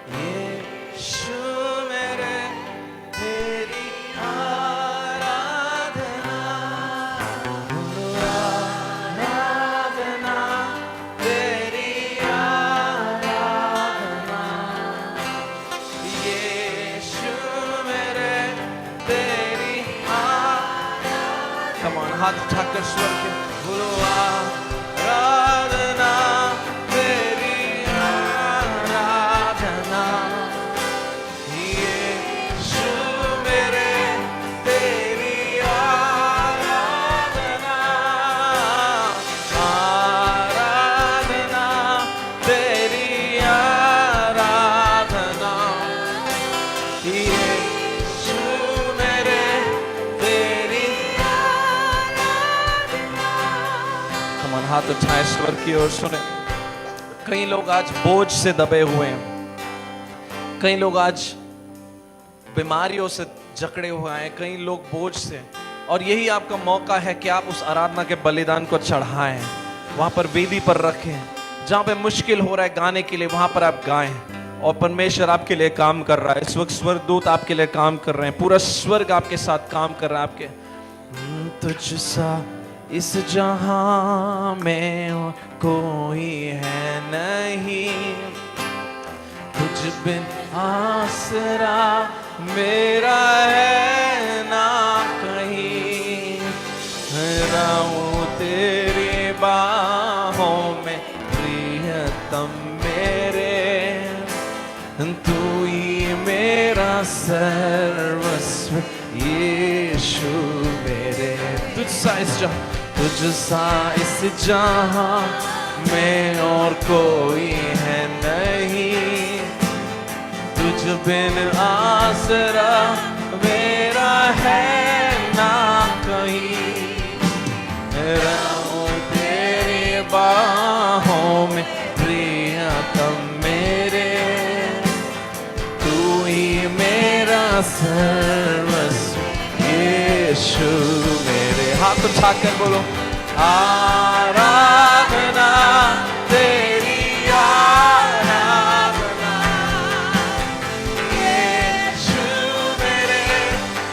यीशु मेरे, तेरी आराधना, आराधना तेरी आराधना यीशु मेरे, तेरी आराधना। कम ऑन, हाथ उठाकर स्वर के बोलो आराधना तेरी आराधना यीशु मेरे, तेरी आराधना, आराधना तेरी आराधना यीशु मेरे, तेरी आराधना। कम ऑन, हाथ उठाएं स्वर की ओर सुने। कई लोग आज बोझ से दबे हुए हैं, कई लोग आज बीमारियों से जकड़े हुए हैं, कई लोग बोझ से, और यही आपका मौका है कि आप उस आराधना के बलिदान को चढ़ाएं, वहां पर वेदी पर रखें। जहां पे मुश्किल हो रहा है गाने के लिए, वहां पर आप गाएं, और परमेश्वर आपके लिए काम कर रहा है। इस वक्त स्वर्गदूत आपके लिए काम कर रहे हैं, पूरा स्वर्ग आपके साथ काम कर रहा है। आपके तुझ सा इस जहां में कोई है नहीं, तुझ बिन आसरा मेरा है ना कहीं। रहूं तेरी बाहों में प्रियतम मेरे, तू ही मेरा सर्वस्व यीशु मेरे। तुझ सा इस जहां में और कोई है नहीं, तुझ बिन आसरा मेरा है ना कहीं। रहूं तेरी बाहों में प्रियतम मेरे, तू ही मेरा सर्वस्व यीशु मेरे। हाथ उठाकर बोलो आराधना तेरी, आराधना यीशु मेरे,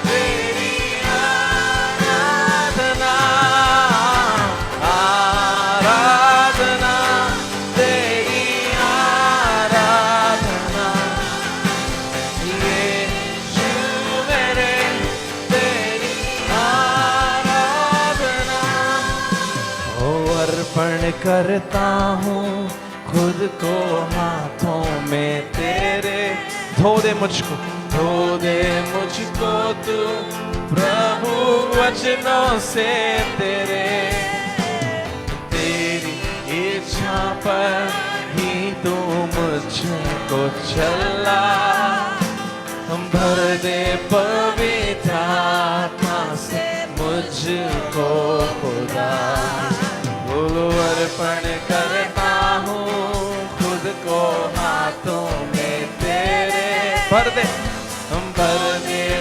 तेरी आराधना, आराधना तेरी आराधना यीशु मेरे, तेरी आराधना। ओ अर्पण करता हूँ खुद को हाथों में तेरे, धो दे मुझको, धो दे मुझको तू प्रभु वचनों से तेरे। तेरी इच्छा पर ही तू मुझको चला, भर दे पवित्र आत्मा से मुझको खुदा। बोलो अर्पण करता हूँ खुद को हाथों में तेरे, भर दे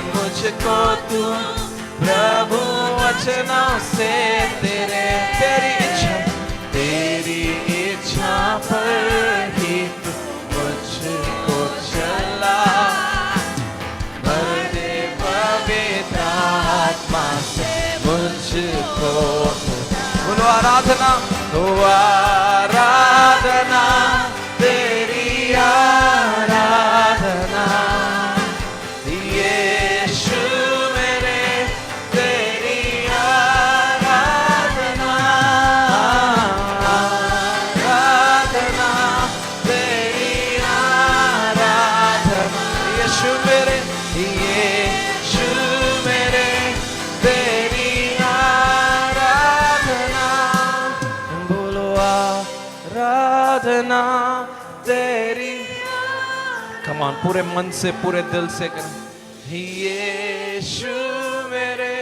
मुझको तू प्रभु वचनों से तेरे। तेरी इच्छा पर ही तू मुझको चला, भर दे पवित्र आत्मा से मुझको। बोलो आराधना, तो आराधना तेरी, आराधना यीशु मेरे, तेरी आराधना, आराधना तेरी। कम ऑन, पूरे मन से पूरे दिल से करें। यीशु मेरे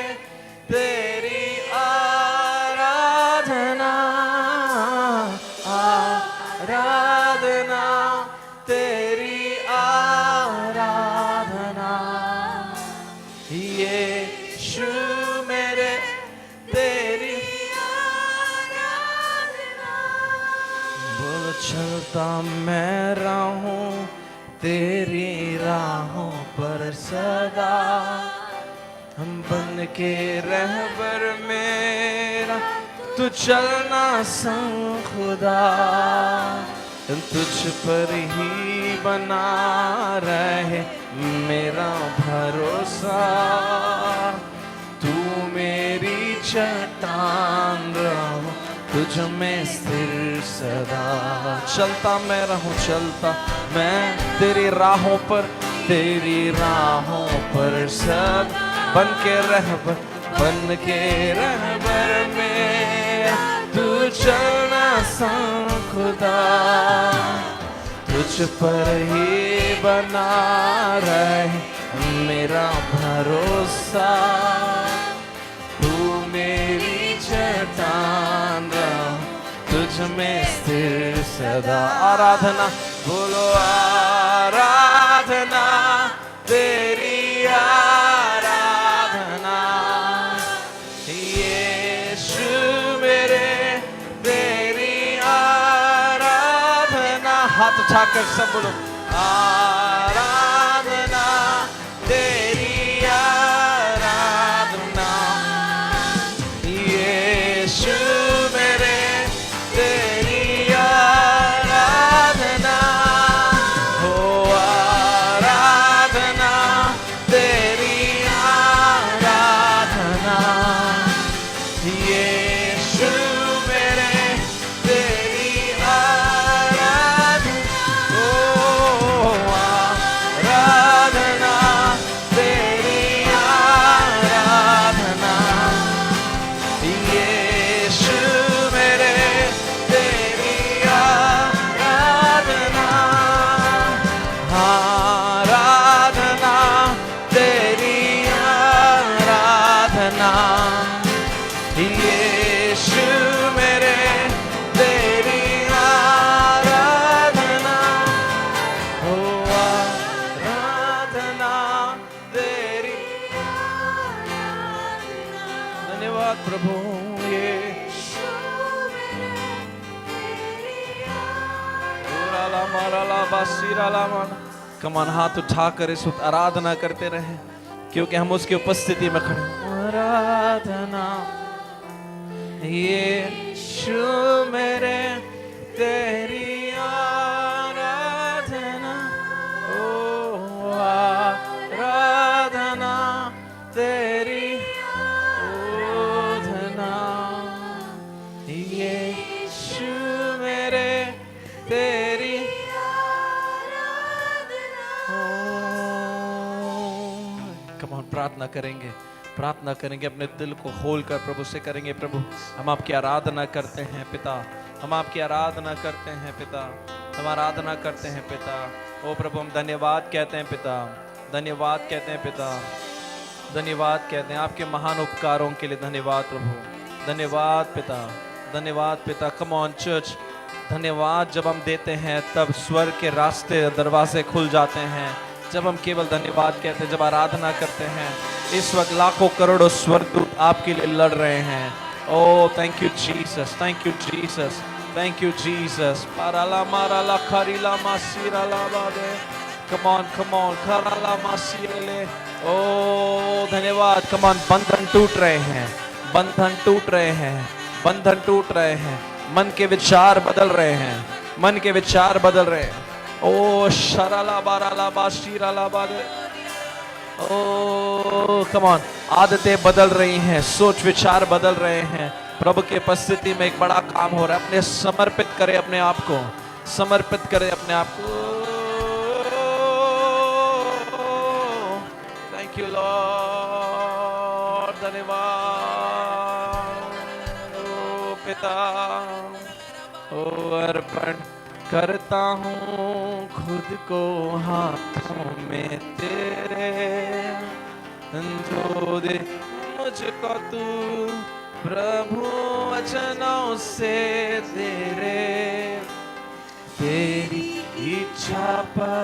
तेरी आराधना, आराधना तेरी आराधना। यीशु मेरे तेरी आराधना। बोल चलता मैं रहूं तेरी राहों पर सदा, हम बन के रहबर मेरा तू चलना संग खुदा। तुझ पर ही बना रहे मेरा भरोसा, तू मेरी चट्टान रहो तुझ में स्थिर सदा। चलता मैं रहूं, चलता मैं तेरी राहों पर, तेरी राहों पर सब बन के रहबर में तू चलना संग खुदा। तुझ पर ही बना रहे मेरा भरोसा, तू मेरी चट्टान रहो तुझ में स्थिर सदा। आराधना बोलो, आराधना तेरी आराधना। यीशु मेरे तेरी आराधना। हाथ उठाकर सब बोलो, आराधना तेरी आराधना। यीशु मेरे तेरी आराधना। हो आराधना तेरी आराधना। यीशु मेरे तेरी आराधना। ओ आराधना तेरी आराधना। यीशु मेरे तेरी आराधना। आराधना तेरी आराधना। यीशु मेरे तेरी आराधना। हो आराधना तेरी आराधना। धन्यवाद प्रभु। कमान हाथ उठाकर इस वक्त आराधना करते रहे, क्योंकि हम उसकी उपस्थिति में खड़े। आराधना यीशु मेरे तेरी आराधना। ओ आराधना तेरी आराधना। यीशु मेरे तेरी कम ऑन, प्रार्थना करेंगे, प्रार्थना करेंगे, अपने दिल को खोलकर प्रभु से करेंगे। प्रभु हम आपकी आराधना करते हैं पिता, हम आपकी आराधना करते हैं पिता, हम आराधना करते हैं पिता। ओ प्रभु हम धन्यवाद कहते हैं पिता, धन्यवाद कहते हैं पिता, धन्यवाद कहते हैं आपके महान उपकारों के लिए। धन्यवाद प्रभु, धन्यवाद पिता, धन्यवाद पिता। कम ऑन चर्च, धन्यवाद जब हम देते हैं तब स्वर्ग के रास्ते दरवाजे खुल जाते हैं। जब हम केवल धन्यवाद कहते हैं, जब आराधना करते हैं, इस वक्त लाखों करोड़ों स्वर्गदूत आपके लिए लड़ रहे हैं। Oh thank you Jesus, thank you Jesus, thank you Jesus. पाराला माराला खरीला मासीराला बादे। Come on खराला मासीले। ओ धन्यवाद। कम ऑन, बंधन टूट रहे हैं, बंधन टूट रहे हैं, बंधन टूट रहे हैं। मन के विचार बदल रहे हैं, मन के विचार बदल रहे हैं। ओ शराला बाराला बाशीराला बादे। ओ कम ऑन, आदतें बदल रही हैं, सोच विचार बदल रहे हैं। प्रभु की उपस्थिति में एक बड़ा काम हो रहा है। अपने समर्पित करें अपने आप को, समर्पित करें अपने आप को। थैंक यू लॉर्ड, धन्यवाद। ओ पिता, ओ अर्पण करता हूँ खुद को हाथों में तेरे, धो दे मुझको तू प्रभु वचनों से तेरे, तेरी इच्छा पर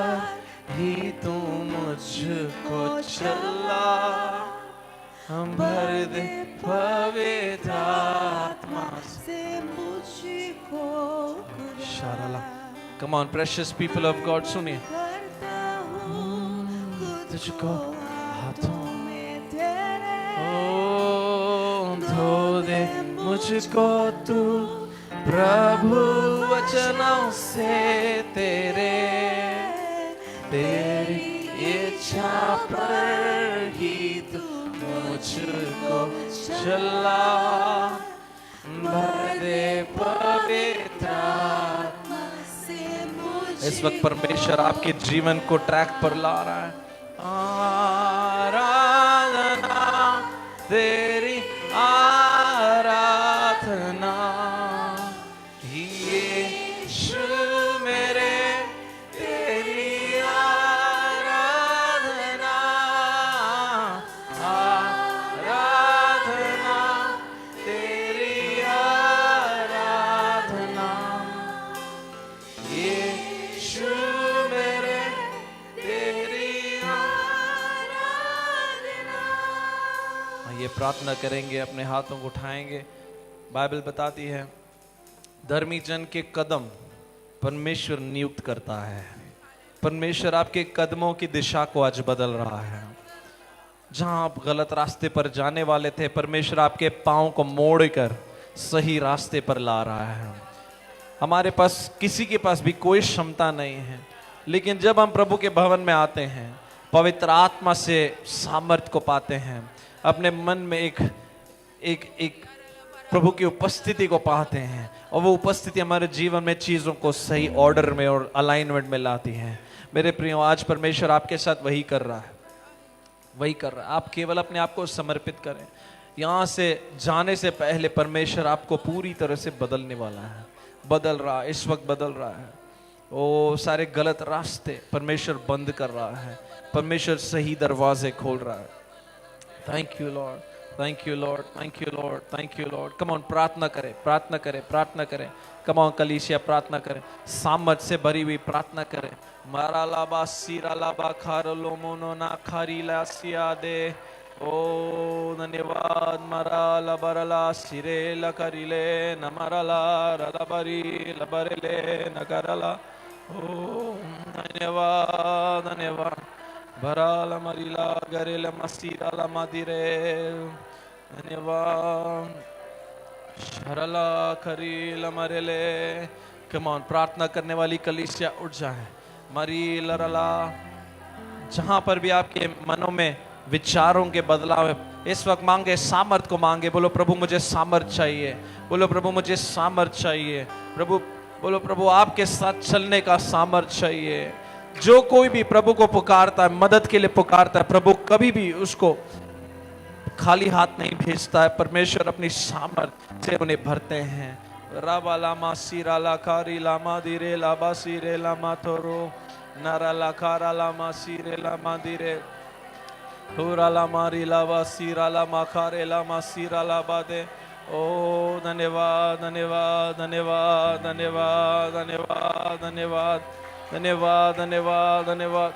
ही तू मुझको चला, भर दे पवित्र आत्मा से मुझको शारला। Come on, precious people of God, सुनिए। करता हूँ तुझको हाथों में तेरे, ओ धो दे मुझको तू प्रभु वचनों से तेरे, तेरी इच्छा पर ही तू मुझको चला, भर दे पवित्र आत्मा से मुझको इस वक्त परमेश्वर आपके जीवन को ट्रैक पर ला रहा है। आराधना तेरी आराधना, यीशु मेरे तेरी आराधना, आराधना तेरी आराधना, यीशु मेरे तेरी आराधना। ये प्रार्थना करेंगे, अपने हाथों को उठाएंगे। बाइबल बताती है धर्मी जन के कदम परमेश्वर नियुक्त करता है। परमेश्वर आपके कदमों की दिशा को आज बदल रहा है। जहां आप गलत रास्ते पर जाने वाले थे, परमेश्वर आपके पांव को मोड़कर सही रास्ते पर ला रहा है। हमारे पास किसी के पास भी कोई क्षमता नहीं है, लेकिन जब हम प्रभु के भवन में आते हैं, पवित्र आत्मा से सामर्थ्य को पाते हैं, अपने मन में एक प्रभु की उपस्थिति को पाते हैं, और वो उपस्थिति हमारे जीवन में चीजों को सही ऑर्डर में और अलाइनमेंट में लाती है। मेरे प्रियो, आज परमेश्वर आपके साथ वही कर रहा है, वही कर रहा है। आप केवल अपने आप को समर्पित करें। यहाँ से जाने से पहले परमेश्वर आपको पूरी तरह से बदलने वाला है, बदल रहा है, इस वक्त बदल रहा है। ओ सारे गलत रास्ते परमेश्वर बंद कर रहा है, परमेश्वर सही दरवाजे खोल रहा है। Thank you Lord, thank you Lord, thank you Lord, thank you Lord. Come on, प्रार्थना करें, प्रार्थना करें, प्रार्थना करें। कम ऑन कलीसिया, प्रार्थना करें, सामर्थ से भरी हुई प्रार्थना करें। मारा लाबा सीरा लाबा खारलो मोनो ना खारी लासिया दे। ओ धन्यवाद। मारा लबरला सिरे लकरिले नमरला रलबरी लबरले नकरला। ओ धन्यवाद, धन्यवाद। भराला मरीला गरेला मसीरा ला मदिरे। धन्यवाद। शरला खरीला मरेले। कम ऑन, प्रार्थना करने वाली कलीसिया उठ जाए। मरी लरला, जहां पर भी आपके मनों में विचारों के बदलाव है, इस वक्त मांगे, सामर्थ को मांगे। बोलो प्रभु मुझे सामर्थ चाहिए, बोलो प्रभु मुझे सामर्थ चाहिए। प्रभु बोलो प्रभु आपके साथ चलने का सामर्थ चाहिए। जो कोई भी प्रभु को पुकारता है, मदद के लिए पुकारता है, प्रभु कभी भी उसको खाली हाथ नहीं भेजता है। परमेश्वर अपनी सामर्थ से उन्हें भरते हैं। राबा लामा सीरा लाकारी लामा दिरे लाबा सीरे लामा थोरो नारा लाकारा लामा सीरे लामा दिरे हुरा लामा री लाबा सीरा लामा खारे लामा सीरा लाबा दे। ओ धन्यवाद, धन्यवाद, धन्यवाद, धन्यवाद, धन्यवाद, धन्यवाद, धन्यवाद, धन्यवाद, धन्यवाद।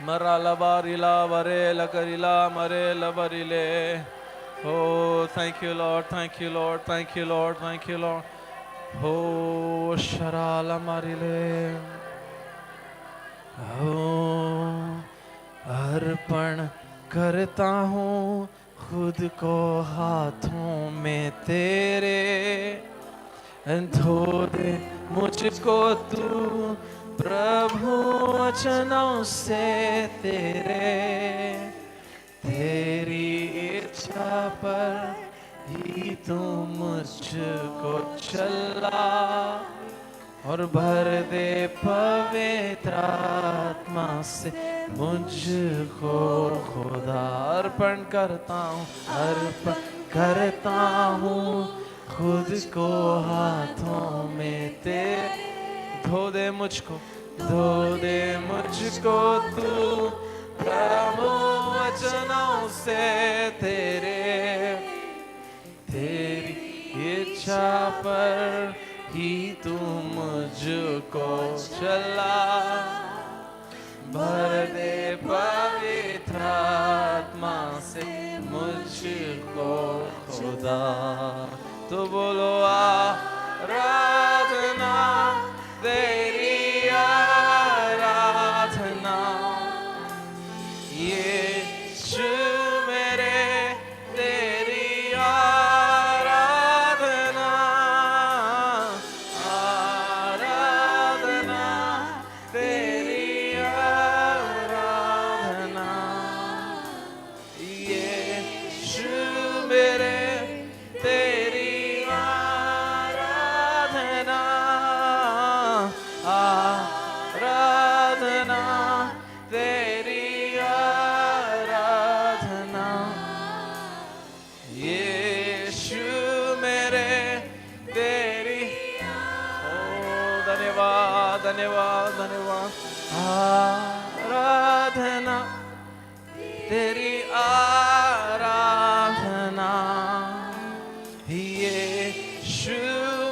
मरा लबारिला वरे लकरिला मरे लबरिले। Oh thank you Lord, thank you Lord, thank you Lord, thank you Lord. ओ शराला मारिले। ओ अर्पण करता हूँ खुद को हाथों में तेरे, धो दे मुझको तू प्रभु वचनों से तेरे, तेरी इच्छा पर ही तू मुझको चला, और भर दे पवित्र आत्मा से मुझको खुदा। अर्पण करता हूँ, अर्पण करता हूँ खुद को हाथों में तेरे, धो दे मुझको तू प्रभु वचनों से तेरी इच्छा पर ही तू मुझको चला, भर दे पवित्र आत्मा से मुझको खुदा। तो बोलो आराधना तेरी आराधना, यीशु मेरे तेरी आराधना, आराधना तेरी आराधना, यीशु मेरे तेरी आराधना, आराधना तेरी आराधना, यीशु मेरे तेरी। ओ धन्यवाद धन्यवाद धन्यवाद। आराधना तेरी आराधना, यीशु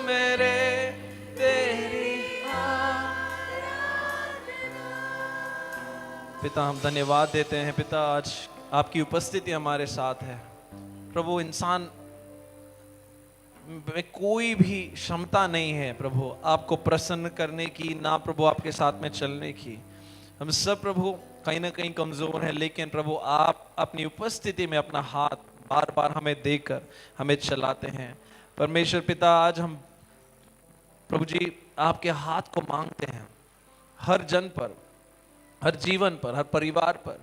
मेरे तेरी आराधना। पिता हम धन्यवाद देते हैं पिता, आज आपकी उपस्थिति हमारे साथ है प्रभु। इंसान में कोई भी क्षमता नहीं है प्रभु आपको प्रसन्न करने की, ना प्रभु आपके साथ में चलने की। हम सब प्रभु कहीं ना कहीं कमजोर हैं, लेकिन प्रभु आप अपनी उपस्थिति में अपना हाथ बार बार हमें देकर हमें चलाते हैं। परमेश्वर पिता आज हम प्रभु जी आपके हाथ को मांगते हैं हर जन पर, हर जीवन पर, हर परिवार पर।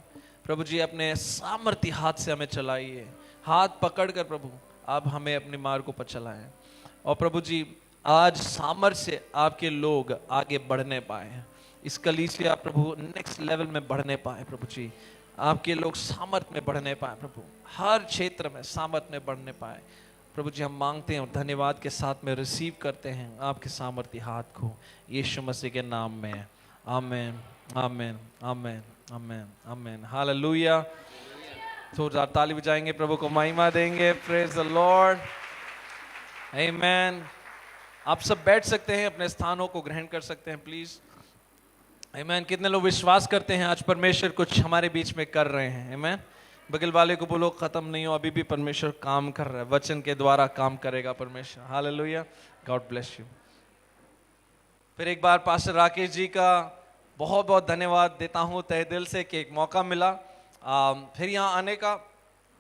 प्रभु जी अपने सामर्थ्य हाथ से हमें चलाइए, हाथ पकड़कर प्रभु आप हमें अपने मार्गों पर चलाएं। और प्रभु जी आज सामर्थ्य से आपके लोग आगे बढ़ने पाए, इस कलीसिया प्रभु नेक्स्ट लेवल में बढ़ने पाए प्रभु जी, आपके लोग सामर्थ्य में बढ़ने पाए प्रभु, हर क्षेत्र में सामर्थ्य में बढ़ने पाए प्रभु जी। हम मांगते हैं और धन्यवाद के साथ में रिसीव करते हैं आपके सामर्थ्य हाथ को, यीशु मसीह के नाम में। आमीन आमीन आमीन आमीन आमीन। हालेलुया। जोरदार ताली बजाएंगे, प्रभु को महिमा देंगे। Praise the Lord. आमीन। आप सब बैठ सकते हैं, अपने स्थानों को ग्रहण कर सकते हैं प्लीज। आमीन। कितने लोग विश्वास करते हैं आज परमेश्वर कुछ हमारे बीच में कर रहे हैं? आमीन। बगल वाले को बोलो खत्म नहीं हो, अभी भी परमेश्वर काम कर रहा है, वचन के द्वारा काम करेगा परमेश्वर। हालेलुया। God bless you. फिर एक बार पास्टर राकेश जी का बहुत बहुत धन्यवाद देता हूँ तहे दिल से कि एक मौका मिला फिर यहाँ आने का।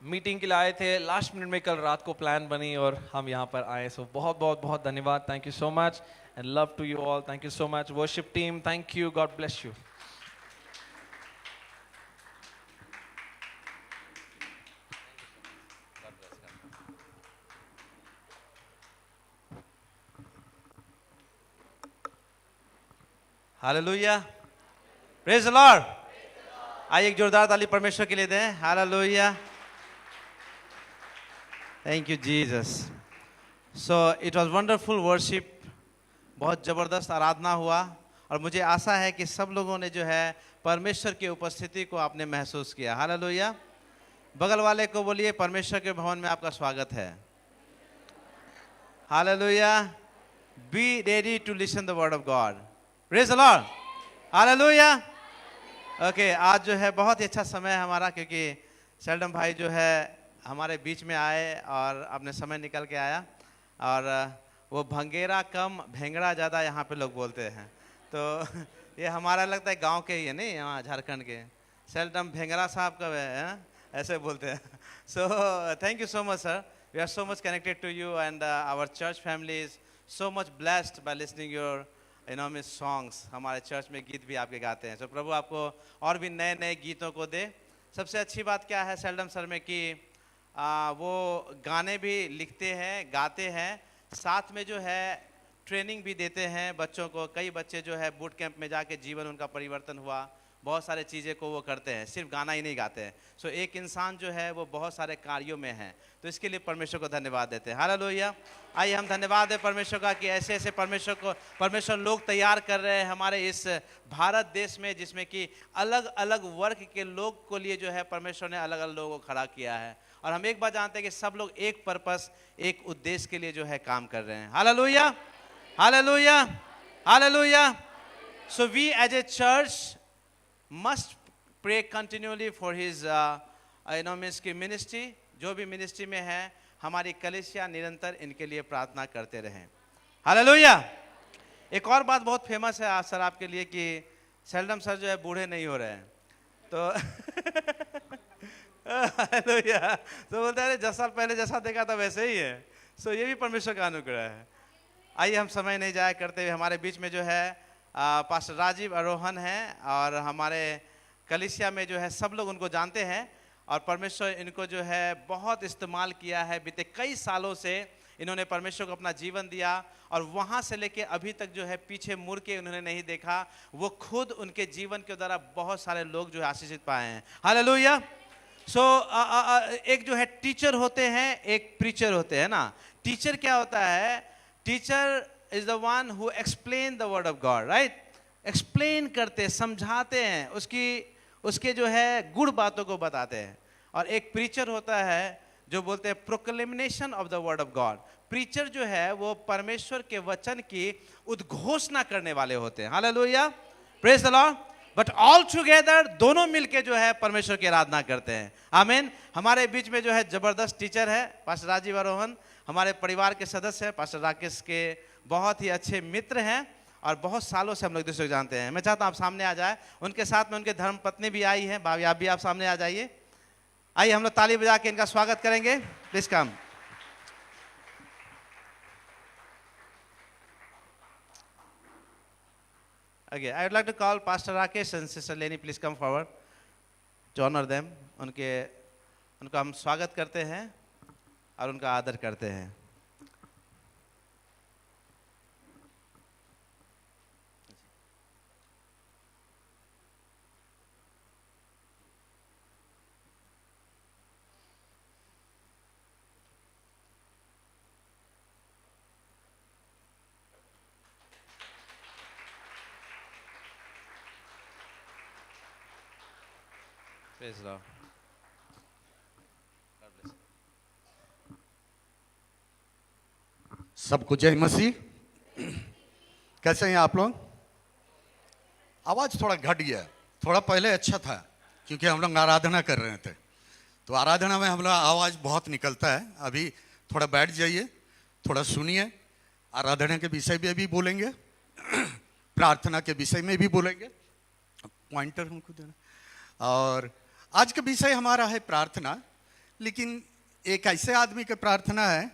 मीटिंग के लिए आए थे, लास्ट मिनट में कल रात को प्लान बनी और हम यहाँ पर आए। सो बहुत बहुत बहुत धन्यवाद। Thank you so much and love to you all. Thank you so much worship team, thank you. God bless you. Hallelujah. Praise the lord. आइए एक जोरदार ताली परमेश्वर के लिए दें। Hallelujah. Thank you Jesus. So it was wonderful worship, बहुत ज़बरदस्त आराधना हुआ और मुझे आशा है कि सब लोगों ने जो है परमेश्वर की उपस्थिति को आपने महसूस किया। हालेलुया। बगल वाले को बोलिए परमेश्वर के भवन में आपका स्वागत है। Hallelujah. Be ready to listen the word of God. Praise the lord. Hallelujah. Okay, आज जो है बहुत ही अच्छा समय है हमारा, क्योंकि सेल्डम भाई जो है हमारे बीच में आए और अपने समय निकल के आया। और वो भंगेरा कम भेंगड़ा ज़्यादा यहाँ पे लोग बोलते हैं, तो ये हमारा लगता है गांव के ही है, नहीं यहाँ झारखंड के। सेल्डम भेंगड़ा साहब का है, ऐसे बोलते हैं। So thank you so much sir. We are so much connected to you and our church family is so much blessed by listening your enormous songs. हमारे चर्च में गीत भी आपके गाते हैं। सो प्रभु आपको और भी नए नए गीतों को दे। सबसे अच्छी बात क्या है सेल्डम सर में कि वो गाने भी लिखते हैं, गाते हैं, साथ में जो है ट्रेनिंग भी देते हैं बच्चों को। कई बच्चे जो है बूट कैंप में जाके जीवन उनका परिवर्तन हुआ, बहुत सारे चीज़ें को वो करते हैं, सिर्फ गाना ही नहीं गाते हैं। सो एक इंसान जो है वो बहुत सारे कार्यों में है, तो इसके लिए परमेश्वर को धन्यवाद देते हैं। हालेलुया। आइए हम धन्यवाद दें परमेश्वर का कि ऐसे ऐसे परमेश्वर लोग तैयार कर रहे हैं हमारे इस भारत देश में, जिसमें कि अलग अलग वर्ग के लोग को लिए जो है परमेश्वर ने अलग अलग लोगों को खड़ा किया है। और हम एक बात जानते हैं कि सब लोग एक पर्पस, एक उद्देश्य के लिए जो है काम कर रहे हैं। Hallelujah, hallelujah, hallelujah. So we as a church must pray continually for his means की ministry, जो भी मिनिस्ट्री में है हमारी कलीसिया निरंतर इनके लिए प्रार्थना करते रहें। हालेलुया। एक और बात बहुत फेमस है आज सर आपके लिए कि सेल्डम सर जो है बूढ़े नहीं हो रहे हैं, तो हालेलुया। तो बोलते हैं 10 साल पहले जैसा देखा था वैसे ही है। सो ये भी परमेश्वर का अनुग्रह है। आइए हम समय नहीं जाया करते हुए हमारे बीच में जो है पास्टर राजीव आरोहन हैं, और हमारे कलीसिया में जो है सब लोग उनको जानते हैं, और परमेश्वर इनको जो है बहुत इस्तेमाल किया है। बीते कई सालों से इन्होंने परमेश्वर को अपना जीवन दिया, और वहाँ से लेके अभी तक जो है पीछे मुड़ के उन्होंने नहीं देखा। वो खुद उनके जीवन के द्वारा बहुत सारे लोग जो है आशीषित पाए हैं। हालेलुया। सो एक जो है टीचर होते हैं, एक प्रीचर होते हैं ना। टीचर क्या होता है? Teacher is the one who explain the word of God, right? Explain करते, समझाते हैं, उसके जो है गुड़ बातों को बताते हैं। और एक प्रीचर होता है जो बोलते हैं proclamation of the word of God. Preacher जो है वो परमेश्वर के वचन की उद्घोषणा करने वाले होते हैं। Hallelujah, praise the Lord. But all together दोनों मिलके जो है परमेश्वर की आराधना करते हैं। आमीन। हमारे बीच में जो है जबरदस्त टीचर है पास्टर राजीव आरोहन, हमारे परिवार के सदस्य हैं, पास्टर राकेश के बहुत ही अच्छे मित्र हैं, और बहुत सालों से हम लोग एक दूसरे को जानते हैं। मैं चाहता हूँ आप सामने आ जाए। उनके साथ में उनके धर्म पत्नी भी आई है। भाभी आप भी आप सामने आ जाइए। आइए हम लोग ताली बजा के इनका स्वागत करेंगे। Please come. Okay, I would like to call Pastor Rakesh and Sister Leni, please come forward to honor them. उनका हम स्वागत करते हैं और उनका आदर करते हैं। Praise the Lord. God bless you. सबको जय मसीह। कैसे हैं आप लोग? आवाज थोड़ा घट गया, थोड़ा पहले अच्छा था क्योंकि हम लोग आराधना कर रहे थे, तो आराधना में हम लोग आवाज बहुत निकलता है। अभी थोड़ा बैठ जाइए, थोड़ा सुनिए। आराधना के विषय में भी बोलेंगे, प्रार्थना के विषय में भी बोलेंगे। पॉइंटर हमको देना। और आज का विषय हमारा है प्रार्थना, लेकिन एक ऐसे आदमी की प्रार्थना है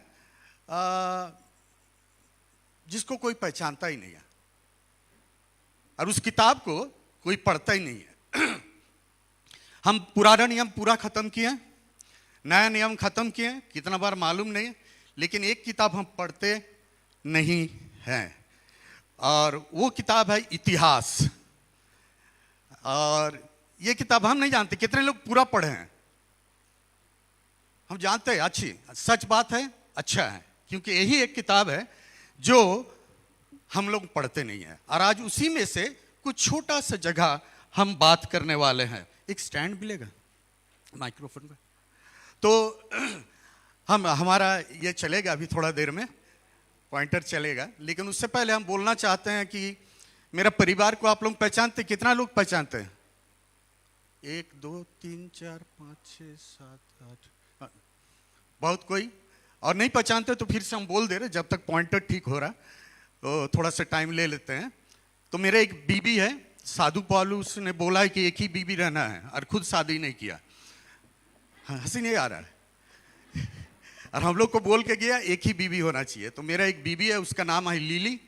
जिसको कोई पहचानता ही नहीं है, और उस किताब को कोई पढ़ता ही नहीं है। हम पुराना नियम पूरा खत्म किए, नया नियम खत्म किए, कितना बार मालूम नहीं, लेकिन एक किताब हम पढ़ते नहीं हैं, और वो किताब है इतिहास। और ये किताब हम नहीं जानते कितने लोग पूरा पढ़े हैं। हम जानते हैं, अच्छी सच बात है, अच्छा है, क्योंकि यही एक किताब है जो हम लोग पढ़ते नहीं हैं। और आज उसी में से कुछ छोटा सा जगह हम बात करने वाले हैं। एक स्टैंड मिलेगा माइक्रोफोन पे, तो हमारा ये चलेगा अभी थोड़ा देर में, पॉइंटर चलेगा। लेकिन उससे पहले हम बोलना चाहते हैं कि मेरा परिवार को आप लोग पहचानते? कितना लोग पहचानते हैं? 1 2 3 4 5 6 7 8, बहुत कोई। और नहीं पहचानते तो फिर से हम बोल दे रहे, जब तक पॉइंटर ठीक हो रहा तो थोड़ा सा टाइम ले लेते हैं। तो मेरे एक बीबी है, साधु पौलुस ने बोला है कि एक ही बीबी रहना है, और खुद शादी नहीं किया। हंसी नहीं आ रहा है। और हम लोग को बोल के गया एक ही बीबी होना चाहिए। तो मेरा एक बीबी है, उसका नाम है लिली,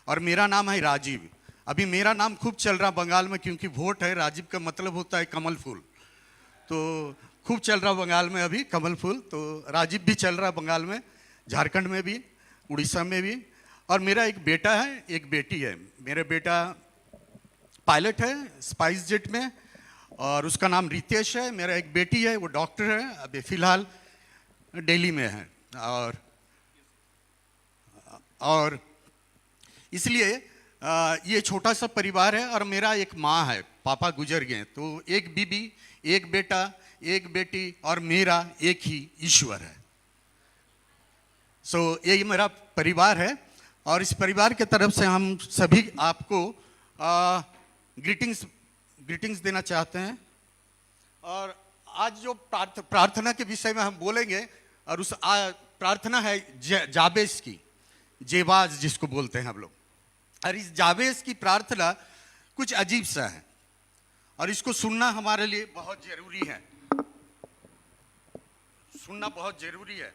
और मेरा नाम है राजीव। अभी मेरा नाम खूब चल रहा बंगाल में, क्योंकि वोट है। राजीव का मतलब होता है कमल फूल, तो खूब चल रहा बंगाल में अभी कमल फूल। तो राजीव भी चल रहा बंगाल में, झारखंड में भी, उड़ीसा में भी। और मेरा एक बेटा है, एक बेटी है। मेरा बेटा पायलट है स्पाइस जेट में, और उसका नाम रितेश है। मेरा एक बेटी है, वो डॉक्टर है, अभी फिलहाल दिल्ली में है। और इसलिए ये छोटा सा परिवार है। और मेरा एक माँ है, पापा गुजर गए, तो एक बीबी, एक बेटा, एक बेटी, और मेरा एक ही ईश्वर है। सो यही मेरा परिवार है। और इस परिवार के तरफ से हम सभी आपको ग्रीटिंग्स देना चाहते हैं। और आज जो प्रार्थना के विषय में हम बोलेंगे, और उस प्रार्थना है जाबेस की, जेबाज जिसको बोलते हैं हम लोग। और इस जाबेस की प्रार्थना कुछ अजीब सा है, और इसको सुनना हमारे लिए बहुत जरूरी है। सुनना बहुत जरूरी है,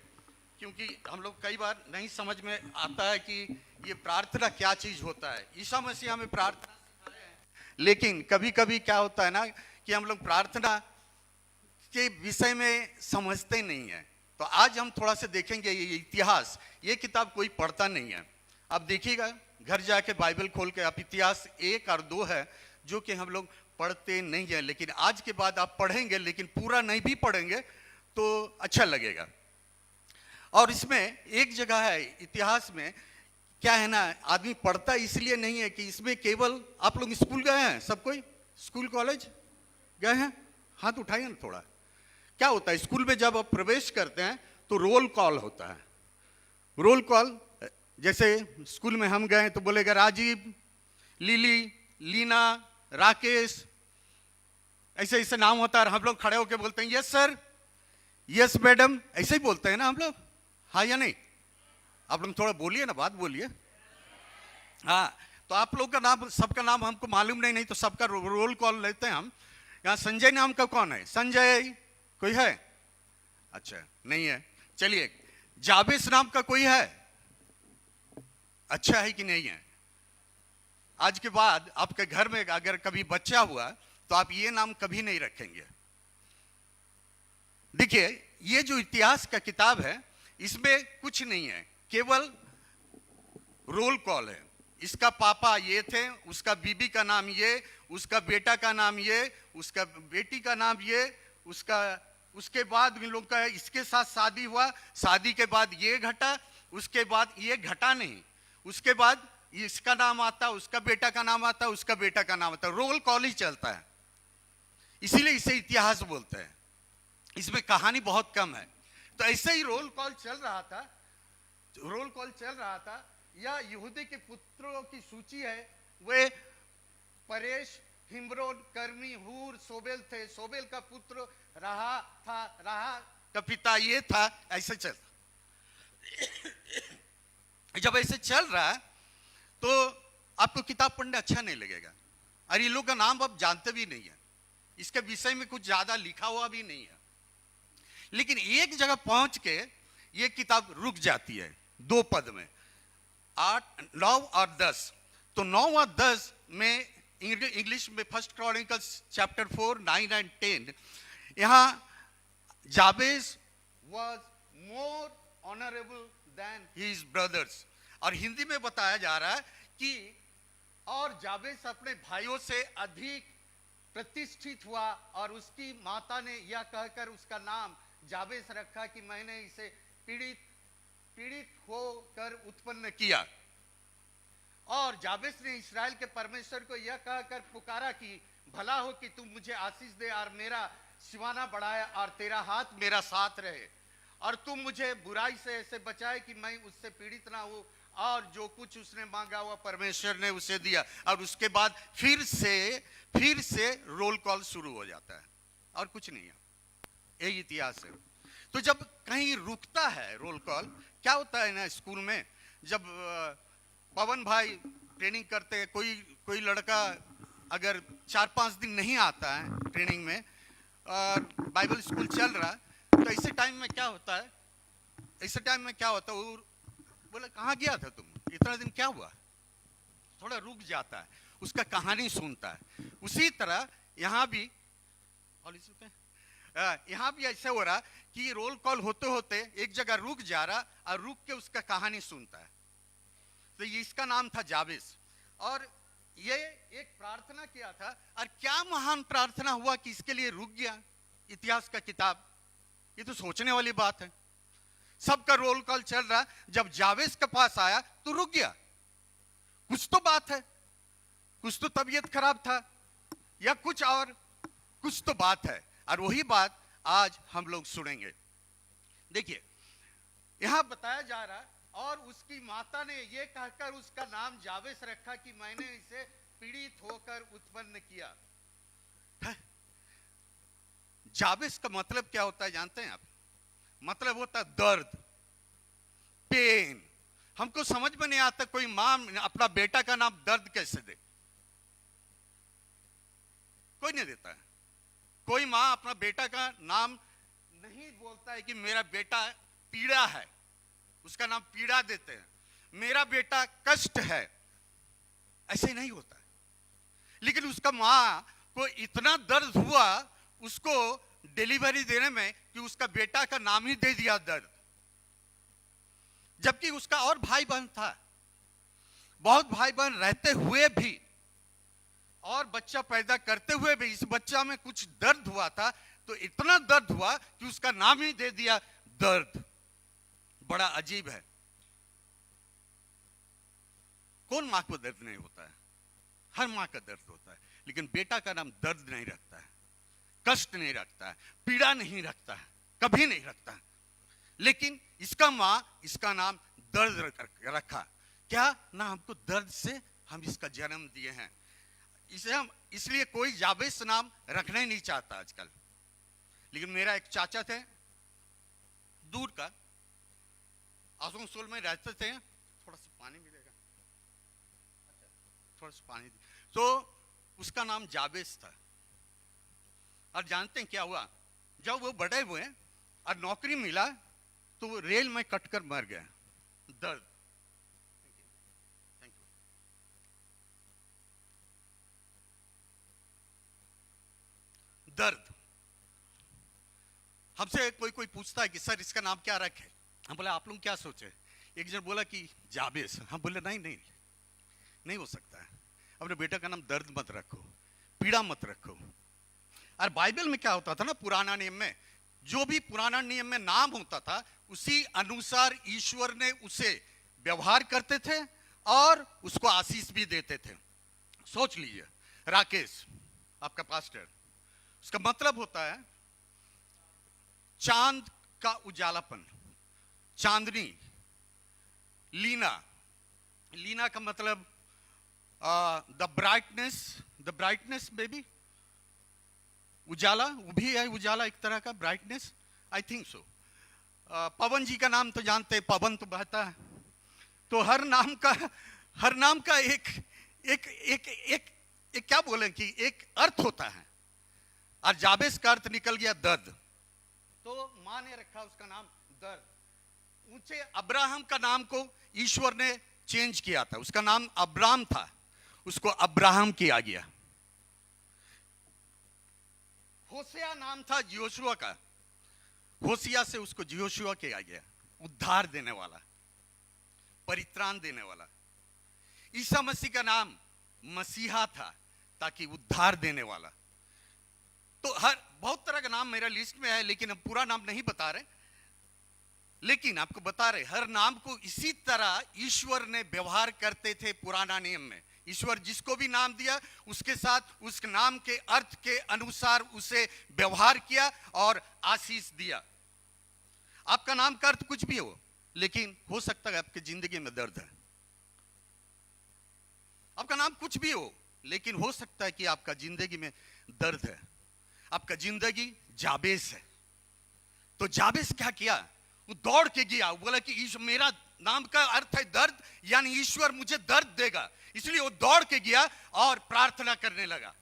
क्योंकि हम लोग कई बार नहीं समझ में आता है कि ये प्रार्थना क्या चीज होता है। ईसा मसीह हमें प्रार्थना सिखाए हैं, लेकिन कभी कभी क्या होता है ना कि हम लोग प्रार्थना के विषय में समझते नहीं है। तो आज हम थोड़ा सा देखेंगे ये इतिहास। ये किताब कोई पढ़ता नहीं है। आप देखिएगा, घर जाके बाइबल खोल के आप इतिहास 1 और 2 है जो कि हम लोग पढ़ते नहीं है, लेकिन आज के बाद आप पढ़ेंगे, लेकिन पूरा नहीं भी पढ़ेंगे तो अच्छा लगेगा। और इसमें एक जगह है इतिहास में, क्या है ना, आदमी पढ़ता इसलिए नहीं है कि इसमें केवल, आप लोग स्कूल गए हैं, सब कोई स्कूल कॉलेज गए हैं, हाथ उठाइए ना थोड़ा। क्या होता है स्कूल में जब आप प्रवेश करते हैं तो रोल कॉल होता है। रोल कॉल, जैसे स्कूल में हम गए तो बोलेगा राजीव, लिली, लीना, राकेश, ऐसे ऐसे नाम होता है। हम लोग खड़े होकर बोलते हैं यस सर, यस मैडम, ऐसे ही बोलते हैं ना हम लोग, हाँ या नहीं? आप लोग थोड़ा बोलिए ना, बात बोलिए। हाँ, तो आप लोग का नाम, सबका नाम हमको मालूम नहीं तो सबका रोल कॉल लेते हैं हम। यहाँ संजय नाम का कौन है? संजय कोई है? अच्छा, नहीं है। चलिए, जाबेस नाम का कोई है? अच्छा है कि नहीं है? आज के बाद आपके घर में अगर कभी बच्चा हुआ तो आप ये नाम कभी नहीं रखेंगे। देखिए, ये जो इतिहास का किताब है इसमें कुछ नहीं है, केवल रोल कॉल है। इसका पापा ये थे, उसका बीबी का नाम ये, उसका बेटा का नाम ये, उसका बेटी का नाम ये, उसके बाद इन लोग का इसके साथ शादी हुआ, शादी के बाद ये घटा, उसके बाद ये घटा नहीं, उसके बाद इसका नाम आता, उसका बेटा का नाम आता, उसका बेटा का नाम आता। रोल कॉल ही चलता है, इसीलिए इसे इतिहास बोलते हैं। इसमें कहानी बहुत कम है। तो ऐसे ही रोल कॉल चल रहा था। यह यहूदी के पुत्रों की सूची है। वे परेश, हिम्रोन, कर्मी, हूर, सोबेल थे। सोबेल का पुत्र राहा था, राहा का पिता ये था। ऐसे चल, जब ऐसे चल रहा है तो आपको किताब पढ़ने अच्छा नहीं लगेगा, और ये लोग का नाम आप जानते भी नहीं है, इसके विषय में कुछ ज्यादा लिखा हुआ भी नहीं है। लेकिन एक जगह पहुंच के ये किताब रुक जाती है 2 पद में, 8, 9 और 10। तो 9 और 10 में इंग्लिश में 1 क्रॉनिकल्स चैप्टर 4, 9 एंड 10, यहां Jabez was more honourable than his brothers. और हिंदी में बताया जा रहा है कि और जाबेस अपने भाइयों से अधिक प्रतिष्ठित हुआ, और उसकी माता ने यह कहकर उसका नाम जाबेस रखा कि मैंने इसे पीड़ित होकर उत्पन्न किया। और जाबेस ने इस्राएल के परमेश्वर को यह कहकर पुकारा कि भला हो कि तुम मुझे आशीष दे और मेरा सिवाना बढ़ाए और तेरा हाथ मेरा साथ रहे, और तुम मुझे बुराई से ऐसे बचाए कि मैं उससे पीड़ित ना हो। और जो कुछ उसने मांगा हुआ परमेश्वर ने उसे दिया। और उसके बाद फिर से रोल कॉल शुरू हो जाता है, और कुछ नहीं है। यही इतिहास है। तो जब कहीं रुकता है रोल कॉल, क्या होता है ना, स्कूल में जब पवन भाई ट्रेनिंग करते हैं, कोई लड़का अगर 4-5 दिन नहीं आता है ट्रेनिंग में, और बाइबल स्कूल चल रहा है, तो ऐसे टाइम में क्या होता है, वो बोले कहाँ गया था तुम, इतना दिन क्या हुआ, थोड़ा रुक जाता है, उसका कहानी सुनता है। उसी तरह यहाँ भी ऐसे हो रहा कि रोल कॉल होते होते एक जगह रुक जा रहा, और रुक के उसका कहानी सुनता है। तो ये इसका नाम था जाबेस। और ये एक प्रार्थना किया था, और क्या महान प्रार्थना हुआ कि इसके लिए रुक गया इतिहास का किताब। ये तो सोचने वाली बात है। सबका रोल कॉल चल रहा, जब जावेस के पास आया तो रुक गया। कुछ तो बात है, कुछ तो तबीयत खराब था, या कुछ और कुछ तो बात है, और वही बात आज हम लोग सुनेंगे। देखिए यहां बताया जा रहा, और उसकी माता ने यह कहकर उसका नाम जावेस रखा कि मैंने इसे पीड़ित होकर उत्पन्न किया। जावेस का मतलब क्या होता है जानते हैं आप? मतलब होता है दर्द, पेन। हमको समझ में नहीं आता कोई मां अपना बेटा का नाम दर्द कैसे दे। कोई नहीं देता है। कोई मां अपना बेटा का नाम नहीं बोलता है कि मेरा बेटा पीड़ा है, उसका नाम पीड़ा देते हैं। मेरा बेटा कष्ट है, ऐसे नहीं होता है। लेकिन उसका मां को इतना दर्द हुआ उसको डिलीवरी देने में कि उसका बेटा का नाम ही दे दिया दर्द। जबकि उसका और भाई बहन था, बहुत भाई बहन रहते हुए भी और बच्चा पैदा करते हुए भी इस बच्चा में कुछ दर्द हुआ था, तो इतना दर्द हुआ कि उसका नाम ही दे दिया दर्द। बड़ा अजीब है। कौन मां को दर्द नहीं होता है? हर मां का दर्द होता है, लेकिन बेटा का नाम दर्द नहीं रखता है, कष्ट नहीं रखता है, पीड़ा नहीं रखता है, कभी नहीं रखता है। लेकिन इसका मां इसका नाम दर्द रखा। क्या ना, हमको दर्द से हम इसका जन्म दिए हैं। इसे हम इसलिए कोई जावेस नाम रखना ही नहीं चाहता आजकल। लेकिन मेरा एक चाचा थे, दूर का, आसनसोल में रहते थे। थोड़ा सा पानी मिलेगा? अच्छा, थोड़ा सा पानी। तो उसका नाम जावेस था। और जानते हैं क्या हुआ? जब वो बड़े हुए और नौकरी मिला तो वो रेल में कटकर मर गया। दर्द। Thank you. दर्द। हमसे कोई पूछता है कि सर इसका नाम क्या रखे? हम बोले आप लोग क्या सोचे? एक जन बोला कि जावेस। हम बोले नहीं हो सकता है। अपने बेटा का नाम दर्द मत रखो, पीड़ा मत रखो। और बाइबल में क्या होता था ना, पुराना नियम में जो भी पुराना नियम में नाम होता था उसी अनुसार ईश्वर ने उसे व्यवहार करते थे और उसको आशीष भी देते थे। सोच लीजिए, राकेश आपका पास्टर, उसका मतलब होता है चांद का उजालापन, चांदनी। लीना का मतलब द ब्राइटनेस बेबी। उजाला, वो भी है उजाला एक तरह का, ब्राइटनेस, आई थिंक सो। पवन जी का नाम तो जानते हैं, पवन तो बहता है। तो हर नाम का एक क्या बोले कि एक अर्थ होता है। और जावेस का अर्थ निकल गया दर्द, तो मां ने रखा उसका नाम दर्द। ऊंचे अब्राहम का नाम को ईश्वर ने चेंज किया था, उसका नाम अब्राम था, उसको अब्राहम किया गया। होसिया नाम था यहोशुआ का, होसिया से उसको यहोशुआ किया गया, उद्धार देने वाला, परित्राण देने वाला। ईसा मसीह का नाम मसीहा था, ताकि उद्धार देने वाला। तो हर बहुत तरह का नाम मेरा लिस्ट में है, लेकिन हम पूरा नाम नहीं बता रहे, लेकिन आपको बता रहे हर नाम को इसी तरह ईश्वर ने व्यवहार करते थे पुराना नियम में। ईश्वर जिसको भी नाम दिया उसके साथ उस नाम के अर्थ के अनुसार उसे व्यवहार किया और आशीष दिया। आपका नाम का अर्थ कुछ भी हो, लेकिन हो सकता है आपकी जिंदगी में दर्द है। आपका नाम कुछ भी हो, लेकिन हो सकता है कि आपका जिंदगी में दर्द है। आपका जिंदगी जावेस है। तो जावेस क्या किया? वो दौड़ के गया, बोला कि मेरा नाम का अर्थ है दर्द, यानी ईश्वर मुझे दर्द देगा। इसलिए वो दौड़ के गया और प्रार्थना करने लगा।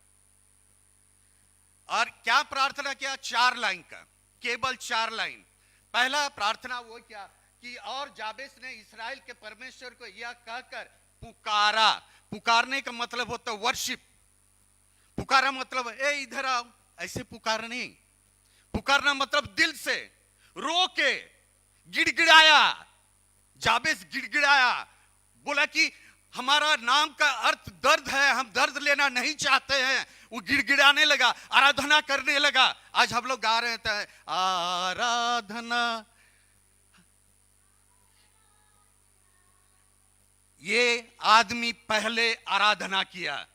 और क्या प्रार्थना किया? 4 लाइन का, केवल 4 लाइन। पहला प्रार्थना वो क्या कि और जावेस ने इस्राएल के परमेश्वर को यह कहकर पुकारा। पुकारने का मतलब होता है वर्शिप। पुकारा मतलब ए इधर आओ, ऐसे पुकार नहीं। पुकारना मतलब दिल से रो के गिड़गिड़ाया। जावेस गिड़गिड़ाया, बोला कि हमारा नाम का अर्थ दर्द है, हम दर्द लेना नहीं चाहते हैं। वो गिड़गिड़ाने लगा, आराधना करने लगा। आज हम लोग गा रहे थे आराधना। ये आदमी पहले आराधना किया।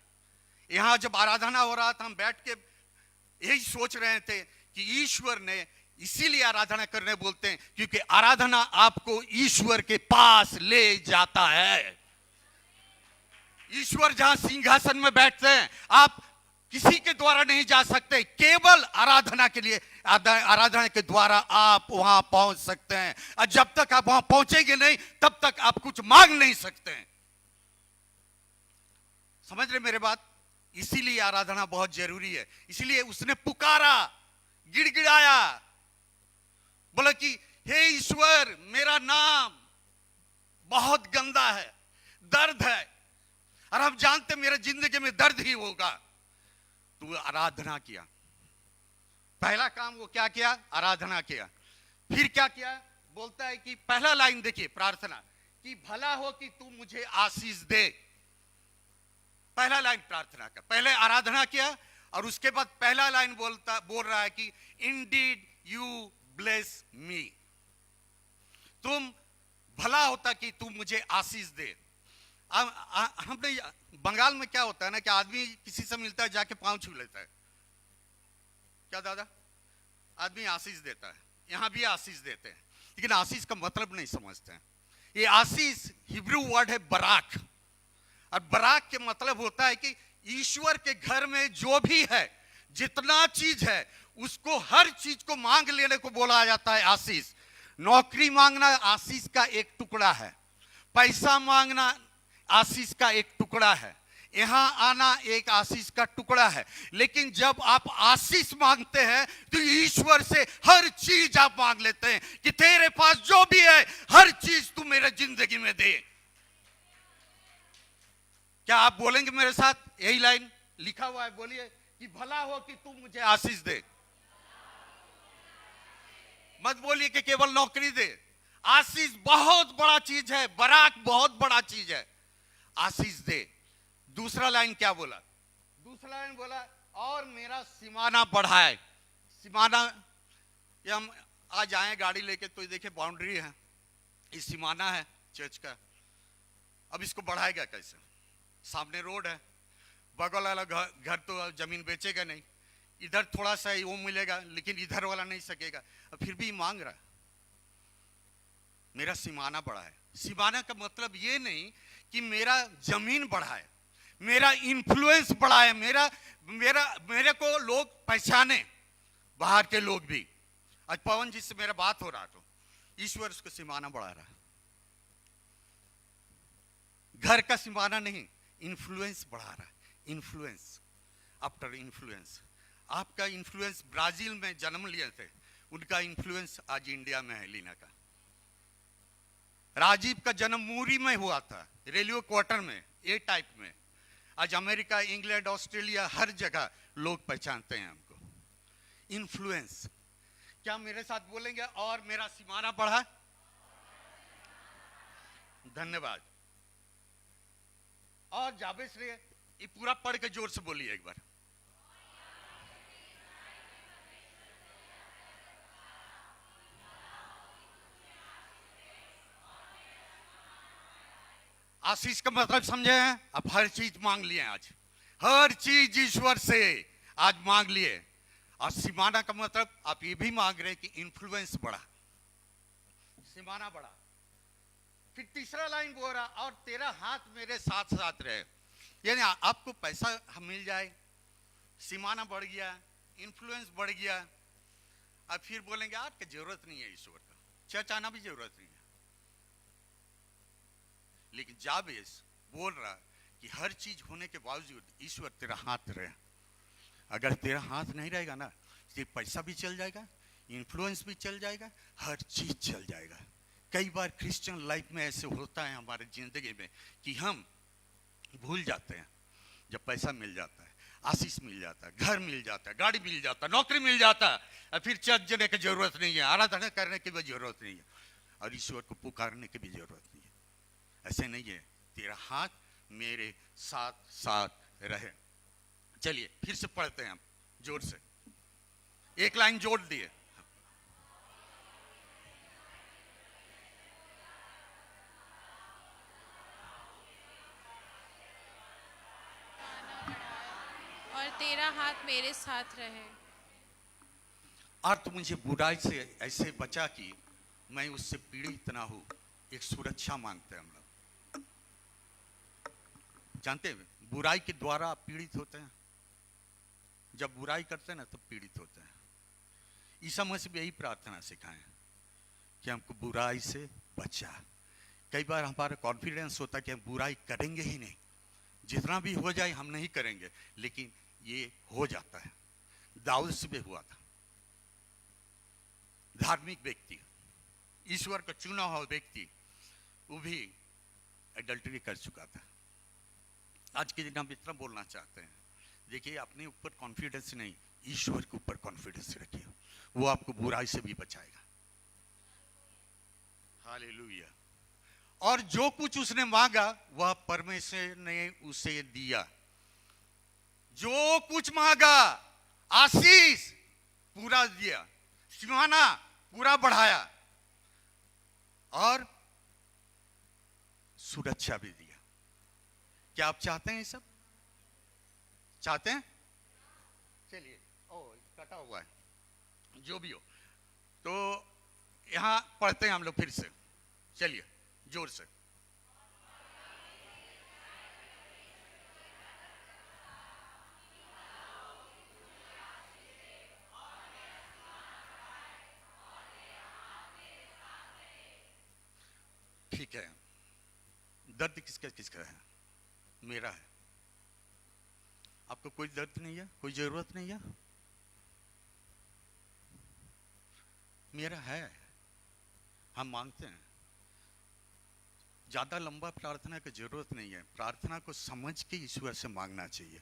यहां जब आराधना हो रहा था, हम बैठ के यही सोच रहे थे कि ईश्वर ने इसीलिए आराधना करने बोलते हैं, क्योंकि आराधना आपको ईश्वर के पास ले जाता है। ईश्वर जहां सिंहासन में बैठते हैं, आप किसी के द्वारा नहीं जा सकते, केवल आराधना के लिए, आराधना के द्वारा आप वहां पहुंच सकते हैं। और जब तक आप वहां पहुंचेंगे नहीं, तब तक आप कुछ मांग नहीं सकते हैं। समझ रहे मेरे बात? इसीलिए आराधना बहुत जरूरी है। इसीलिए उसने पुकारा, गिड़गिड़ाया, बोला कि हे ईश्वर, मेरा नाम बहुत गंदा है, दर्द है, और हम जानते मेरे जिंदगी में दर्द ही होगा। तो आराधना किया। पहला काम वो क्या किया? आराधना किया। फिर क्या किया? बोलता है कि पहला लाइन देखिए, प्रार्थना कि भला हो कि तू मुझे आशीष दे। पहला लाइन प्रार्थना का, पहले आराधना किया और उसके बाद पहला लाइन बोल रहा है कि इंडीड यू ब्लेस मी, तुम भला होता कि तू मुझे आशीष दे। हमने बंगाल में क्या होता है ना कि आदमी किसी से मिलता है, जाके पांव छू लेता है। क्या दादा? आदमी आशीष देता है। यहां भी आशीष देते हैं, लेकिन आशीष का मतलब नहीं समझते हैं। ये आशीष हिब्रू वर्ड है बराक, और बराक के मतलब होता है कि ईश्वर के घर में जो भी है, जितना चीज है, उसको हर चीज को मांग लेने को बोला जाता है आशीष। नौकरी मांगना आशीष का एक टुकड़ा है, पैसा मांगना आशीष का एक टुकड़ा है, यहां आना एक आशीष का टुकड़ा है। लेकिन जब आप आशीष मांगते हैं तो ईश्वर से हर चीज आप मांग लेते हैं कि तेरे पास जो भी है, हर चीज तू मेरे जिंदगी में दे। क्या आप बोलेंगे मेरे साथ? यही लाइन लिखा हुआ है, बोलिए कि भला हो कि तू मुझे आशीष दे। मत बोलिए कि केवल नौकरी दे। आशीष बहुत बड़ा चीज है, बराक बहुत बड़ा चीज है, आशीष दे। दूसरा लाइन क्या बोला? दूसरा लाइन बोला और मेरा सीमाना बढ़ाए। सीमाना, ये हम आज आए गाड़ी लेके तो देखिए बाउंड्री है, ये सीमाना है चर्च का। अब इसको बढ़ाएगा कैसे? सामने रोड है, बगल वाला घर तो जमीन बेचेगा नहीं, इधर थोड़ा सा वो मिलेगा, लेकिन इधर वाला नहीं सकेगा। फिर भी मांग रहा है मेरा सीमाना बढ़ा है। सीमाना का मतलब ये नहीं कि मेरा जमीन बढ़ा है, मेरा इन्फ्लुएंस बढ़ा है, मेरे को लोग पहचाने, बाहर के लोग भी। आज पवन जी से मेरा बात हो रहा तो ईश्वर उसको सीमाना बढ़ा रहा है। घर का सीमाना नहीं, इन्फ्लुएंस बढ़ा रहा है। Influence after influence. आपका इन्फ्लुएंस ब्राजील में जन्म लिए थे, उनका इन्फ्लुएंस आज इंडिया में है। लीना का, राजीव का जन्म मूरी में हुआ था, रेलवे क्वार्टर में, ए टाइप में। आज अमेरिका, इंग्लैंड, ऑस्ट्रेलिया, हर जगह लोग पहचानते हैं हमको। इन्फ्लुएंस। क्या मेरे साथ बोलेंगे और मेरा सीमाना बढ़ा? धन्यवाद। और जावेश रे, ये पूरा पढ़ के जोर से बोलिए एक बार। आशीष का मतलब समझे हैं? आप हर चीज मांग लिए आज, हर चीज ईश्वर से आज मांग लिए। और सीमाना का मतलब आप ये भी मांग रहे हैं कि इन्फ्लुएंस बढ़ा, सीमाना बढ़ा। फिर तीसरा लाइन बोल रहा और तेरा हाथ मेरे साथ साथ रहे। यानी आपको पैसा मिल जाए, सीमाना बढ़ गया, इन्फ्लुएंस बढ़ गया। अब फिर बोलेंगे आपकी जरूरत नहीं है ईश्वर का, चर्च आना भी जरूरत नहीं है। लेकिन जाबेस बोल रहा कि हर चीज होने के बावजूद ईश्वर तेरा हाथ रहे। अगर तेरा हाथ नहीं रहेगा ना, तो पैसा भी चल जाएगा, इन्फ्लुएंस भी चल जाएगा, हर चीज चल जाएगा। कई बार क्रिश्चियन लाइफ में ऐसे होता है हमारे जिंदगी में कि हम भूल जाते हैं, जब पैसा मिल जाता है, आशीष मिल जाता है, घर मिल जाता है, गाड़ी मिल जाता है, नौकरी मिल जाता है, फिर चर्च जाने की जरूरत नहीं है, आराधना करने की भी जरूरत नहीं है, और ईश्वर को पुकारने की भी जरूरत नहीं है। ऐसे नहीं है। तेरा हाथ मेरे साथ साथ रहे। चलिए फिर से पढ़ते हैं हम जोर से, एक लाइन जोड़ दिए। और तेरा हाथ मेरे साथ रहे। और तू मुझे बुराई से ऐसे बचा कि मैं उससे पीड़ित ना हूं। एक सुरक्षा मांगते हैं हम लोग। जानते हैं बुराई के द्वारा आप पीड़ित होते हैं। जब बुराई करते हैं ना तब पीड़ित होते हैं। ईसा मसीह भी यही प्रार्थना सिखाएं कि हमको बुराई से बचा। कई बार हमारा कॉन्फिडेंस होता है कि हम बुराई करेंगे ही नहीं, जितना भी हो जाए हम नहीं करेंगे, लेकिन ये हो जाता है। दाऊद से भी हुआ था। धार्मिक व्यक्ति, ईश्वर का चुना हुआ व्यक्ति, वो भी एडल्टरी कर चुका था। आज के दिन हम इतना बोलना चाहते हैं, देखिए अपने ऊपर कॉन्फिडेंस नहीं, ईश्वर के ऊपर कॉन्फिडेंस रखिए, वो आपको बुराई से भी बचाएगा। हालेलुया। और जो कुछ उसने मांगा वह परमेश्वर ने उसे दिया। जो कुछ मांगा आशीष पूरा दिया, सीमाना पूरा बढ़ाया और सुरक्षा भी दिया। क्या आप चाहते हैं ये सब? चाहते हैं? चलिए, ओ कटा हुआ है, जो भी हो। तो यहां पढ़ते हैं हम लोग फिर से। चलिए जोर से। ठीक है, दर्द किसका किसका है? मेरा है। आपको कोई दर्द नहीं है, कोई जरूरत नहीं है? मेरा है। हम मांगते हैं। ज्यादा लंबा प्रार्थना की जरूरत नहीं है। प्रार्थना को समझ के ईश्वर से मांगना चाहिए।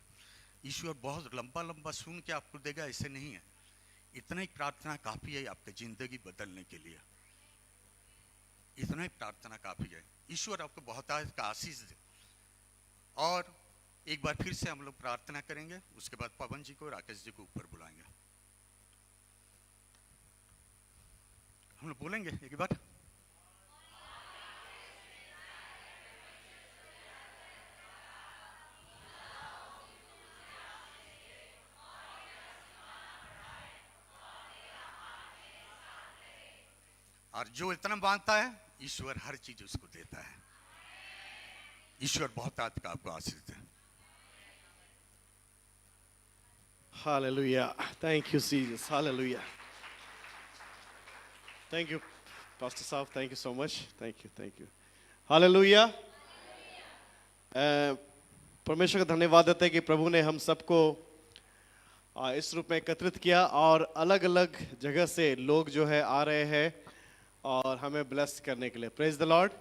ईश्वर बहुत लंबा लंबा सुन के आपको देगा, ऐसे नहीं है। इतना ही प्रार्थना काफी है आपकी जिंदगी बदलने के लिए। इतना ही प्रार्थना काफी है। ईश्वर आपको बहुत आशीष दे। और एक बार फिर से हम लोग प्रार्थना करेंगे, उसके बाद पवन जी को, राकेश जी को ऊपर बुलाएंगे। हम लोग बोलेंगे एक बार। और जो इतना मांगता है ईश्वर हर चीज उसको देता है। ईश्वर बहुत आपको आशीष दे। Hallelujah. Thank you, Jesus. Hallelujah. Thank you, Pastor Saab. Thank you so much. Thank you. Thank you. Hallelujah. परमेश्वर का धन्यवाद देते हैं कि प्रभु ने हम सबको इस रूप में एकत्रित किया और अलग अलग जगह से लोग जो है आ रहे हैं और हमें ब्लेस करने के लिए। Praise the Lord.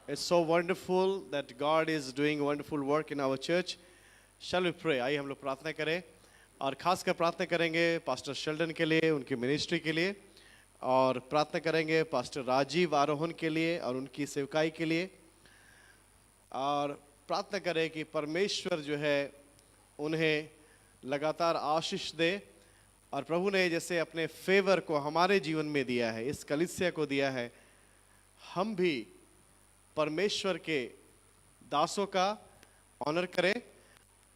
It's so wonderful that God is doing wonderful work in our church. Shall we pray? आइए हम लोग प्रार्थना करें और खासकर प्रार्थना करेंगे पास्टर शेल्डन के लिए, उनकी मिनिस्ट्री के लिए, और प्रार्थना करेंगे पास्टर राजीव आरोहन के लिए और उनकी सेवकाई के लिए, और प्रार्थना करें कि परमेश्वर जो है उन्हें लगातार आशीष दे। और प्रभु ने जैसे अपने फेवर को हमारे जीवन में दिया है, इस कलीसिया को दिया है, हम भी परमेश्वर के दासों का ऑनर करें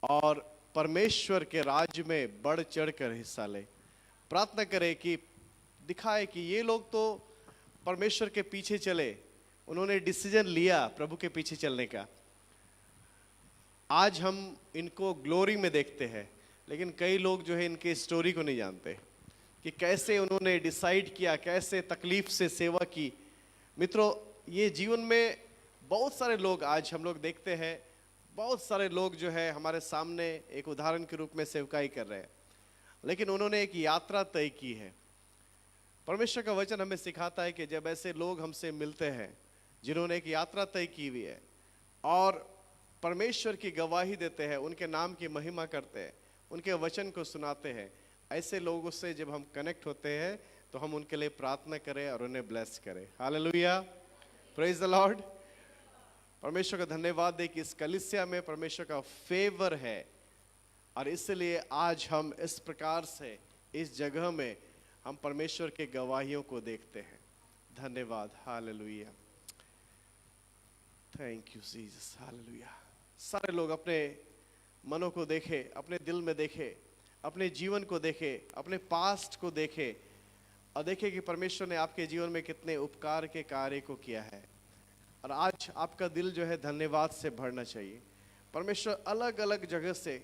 और परमेश्वर के राज्य में बढ़ चढ़ कर हिस्सा ले। प्रार्थना करें कि दिखाए कि ये लोग तो परमेश्वर के पीछे चले, उन्होंने डिसीजन लिया प्रभु के पीछे चलने का। आज हम इनको ग्लोरी में देखते हैं, लेकिन कई लोग जो है इनके स्टोरी को नहीं जानते कि कैसे उन्होंने डिसाइड किया, कैसे तकलीफ से सेवा की। मित्रों, ये जीवन में बहुत सारे लोग आज हम लोग देखते हैं, बहुत सारे लोग जो है हमारे सामने एक उदाहरण के रूप में सेवकाई कर रहे हैं, लेकिन उन्होंने एक यात्रा तय की है। परमेश्वर का वचन हमें सिखाता है कि जब ऐसे लोग हमसे मिलते हैं जिन्होंने एक यात्रा तय की हुई है और परमेश्वर की गवाही देते हैं, उनके नाम की महिमा करते हैं, उनके वचन को सुनाते हैं, ऐसे लोगों से जब हम कनेक्ट होते हैं तो हम उनके लिए प्रार्थना करें और उन्हें ब्लेस करें। Hallelujah, praise the Lord. परमेश्वर का धन्यवाद दे कि इस कलीसिया में परमेश्वर का फेवर है, और इसलिए आज हम इस प्रकार से इस जगह में हम परमेश्वर के गवाहियों को देखते हैं। धन्यवाद, hallelujah, thank you Jesus, hallelujah. सारे लोग अपने मनों को देखे, अपने दिल में देखे, अपने जीवन को देखे, अपने पास्ट को देखे, और देखे कि परमेश्वर ने आपके जीवन में कितने उपकार के कार्य को किया है। और आज आपका दिल जो है धन्यवाद से भरना चाहिए। परमेश्वर अलग अलग जगह से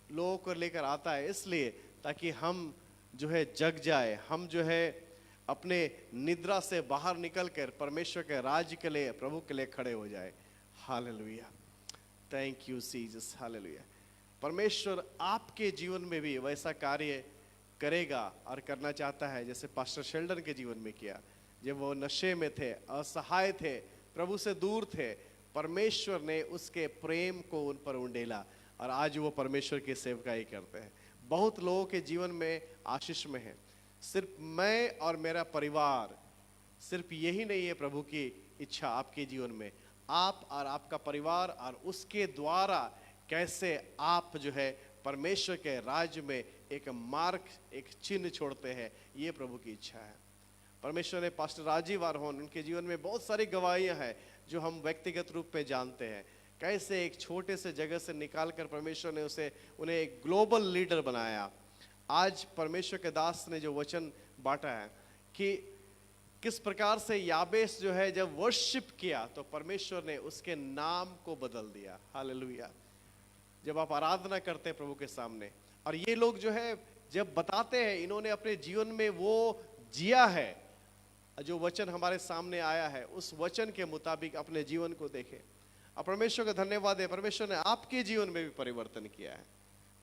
लोगों को लेकर आता है, इसलिए ताकि हम जो है जग जाए, हम जो है अपने निद्रा से बाहर निकल कर परमेश्वर के राज्य के लिए, प्रभु के लिए खड़े हो जाए। Hallelujah, thank you Jesus, hallelujah. परमेश्वर आपके जीवन में भी वैसा कार्य करेगा और करना चाहता है जैसे पास्टर शेल्डन के जीवन में किया। जब वो नशे में थे, असहाय थे, प्रभु से दूर थे, परमेश्वर ने उसके प्रेम को उन पर उंडेला और आज वो परमेश्वर की सेवकाई करते हैं। बहुत लोगों के जीवन में आशीष में है। सिर्फ मैं और मेरा परिवार, सिर्फ यही नहीं है प्रभु की इच्छा आपके जीवन में। आप और आपका परिवार और उसके द्वारा कैसे आप जो है परमेश्वर के राज्य में एक मार्क, एक चिन्ह छोड़ते हैं, ये प्रभु की इच्छा है। परमेश्वर ने पास्टर राजीव आरोहन, उनके जीवन में बहुत सारी गवाहियां हैं जो हम व्यक्तिगत रूप में जानते हैं। कैसे एक छोटे से जगह से निकालकर परमेश्वर ने उन्हें एक ग्लोबल लीडर बनाया। आज परमेश्वर के दास ने जो वचन बांटा है कि किस प्रकार से याबेस जो है जब वर्शिप किया तो परमेश्वर ने उसके नाम को बदल दिया। हालेलुया। जब आप आराधना करते हैं प्रभु के सामने, और ये लोग जो है जब बताते हैं इन्होंने अपने जीवन में वो जिया है, जो वचन हमारे सामने आया है उस वचन के मुताबिक अपने जीवन को देखें। और परमेश्वर का धन्यवाद है, परमेश्वर ने आपके जीवन में भी परिवर्तन किया है।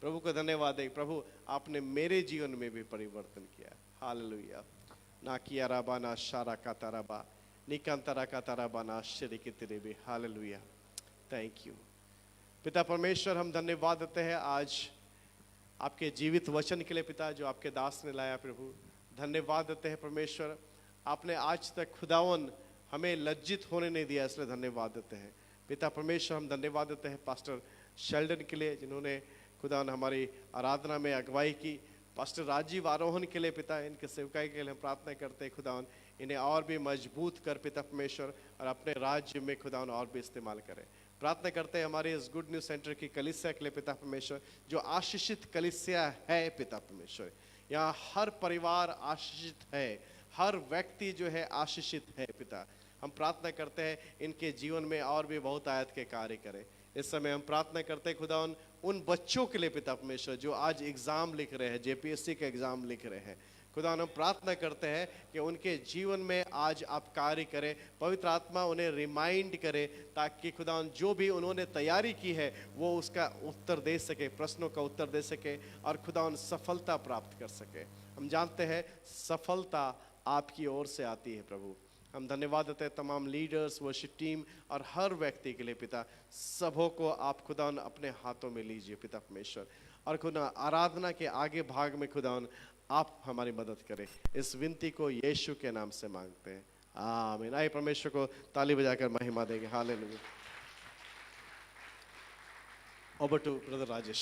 प्रभु का धन्यवाद है, प्रभु आपने मेरे जीवन में भी परिवर्तन किया। हालेलुया। ना किया राबा ना शारा का ताराबा निकांतरा का ताराबा ना आश्चर्य के तेरे भी। हालेलुया, थैंक यू पिता परमेश्वर। हम धन्यवाद देते हैं आज आपके जीवित वचन के लिए पिता, जो आपके दास ने लाया प्रभु। धन्यवाद देते हैं परमेश्वर, आपने आज तक खुदावन हमें लज्जित होने नहीं दिया, इसलिए धन्यवाद देते हैं पिता परमेश्वर। हम धन्यवाद देते हैं पास्टर शेल्डन के लिए जिन्होंने खुदावन हमारी आराधना में अगुवाई की। पास्टर राजीव आरोहन के लिए पिता, इनके सेवकाई के लिए हम प्रार्थना करते हैं खुदावन इन्हें और भी मजबूत कर पिता परमेश्वर, और अपने राज्य में खुदावन और भी इस्तेमाल करें। प्रार्थना करते हैं हमारे इस गुड न्यूज सेंटर की कलीसिया के लिए पिता परमेश्वर, जो आशीषित कलीसिया है पिता परमेश्वर। यहाँ हर परिवार आशीषित है, हर व्यक्ति जो है आशीषित है पिता। हम प्रार्थना करते हैं इनके जीवन में और भी बहुत आयत के कार्य करें। इस समय हम प्रार्थना करते हैं खुदा उन बच्चों के लिए पिता परमेश्वर जो आज एग्जाम लिख रहे हैं, जेपीएससी का एग्जाम लिख रहे हैं खुदा, हम प्रार्थना करते हैं कि उनके जीवन में आज आप कार्य करें, पवित्र आत्मा उन्हें रिमाइंड करे, ताकि खुदा जो भी उन्होंने तैयारी की है वो उसका उत्तर दे सके, प्रश्नों का उत्तर दे सके, और खुदा सफलता प्राप्त कर सके। हम जानते हैं सफलता आपकी ओर से आती है प्रभु। हम धन्यवाद देते हैं तमाम लीडर्स, वर्शिप टीम और हर व्यक्ति के लिए पिता। सबों को आप खुदा अपने हाथों में लीजिए पिता परमेश्वर, और खुदा आराधना के आगे भाग में खुदा आप हमारी मदद करें। इस विनती को यीशु के नाम से मांगते हैं, आमीन। आइए परमेश्वर को ताली बजाकर महिमा देंगे। Hallelujah. Over to brother Rajesh.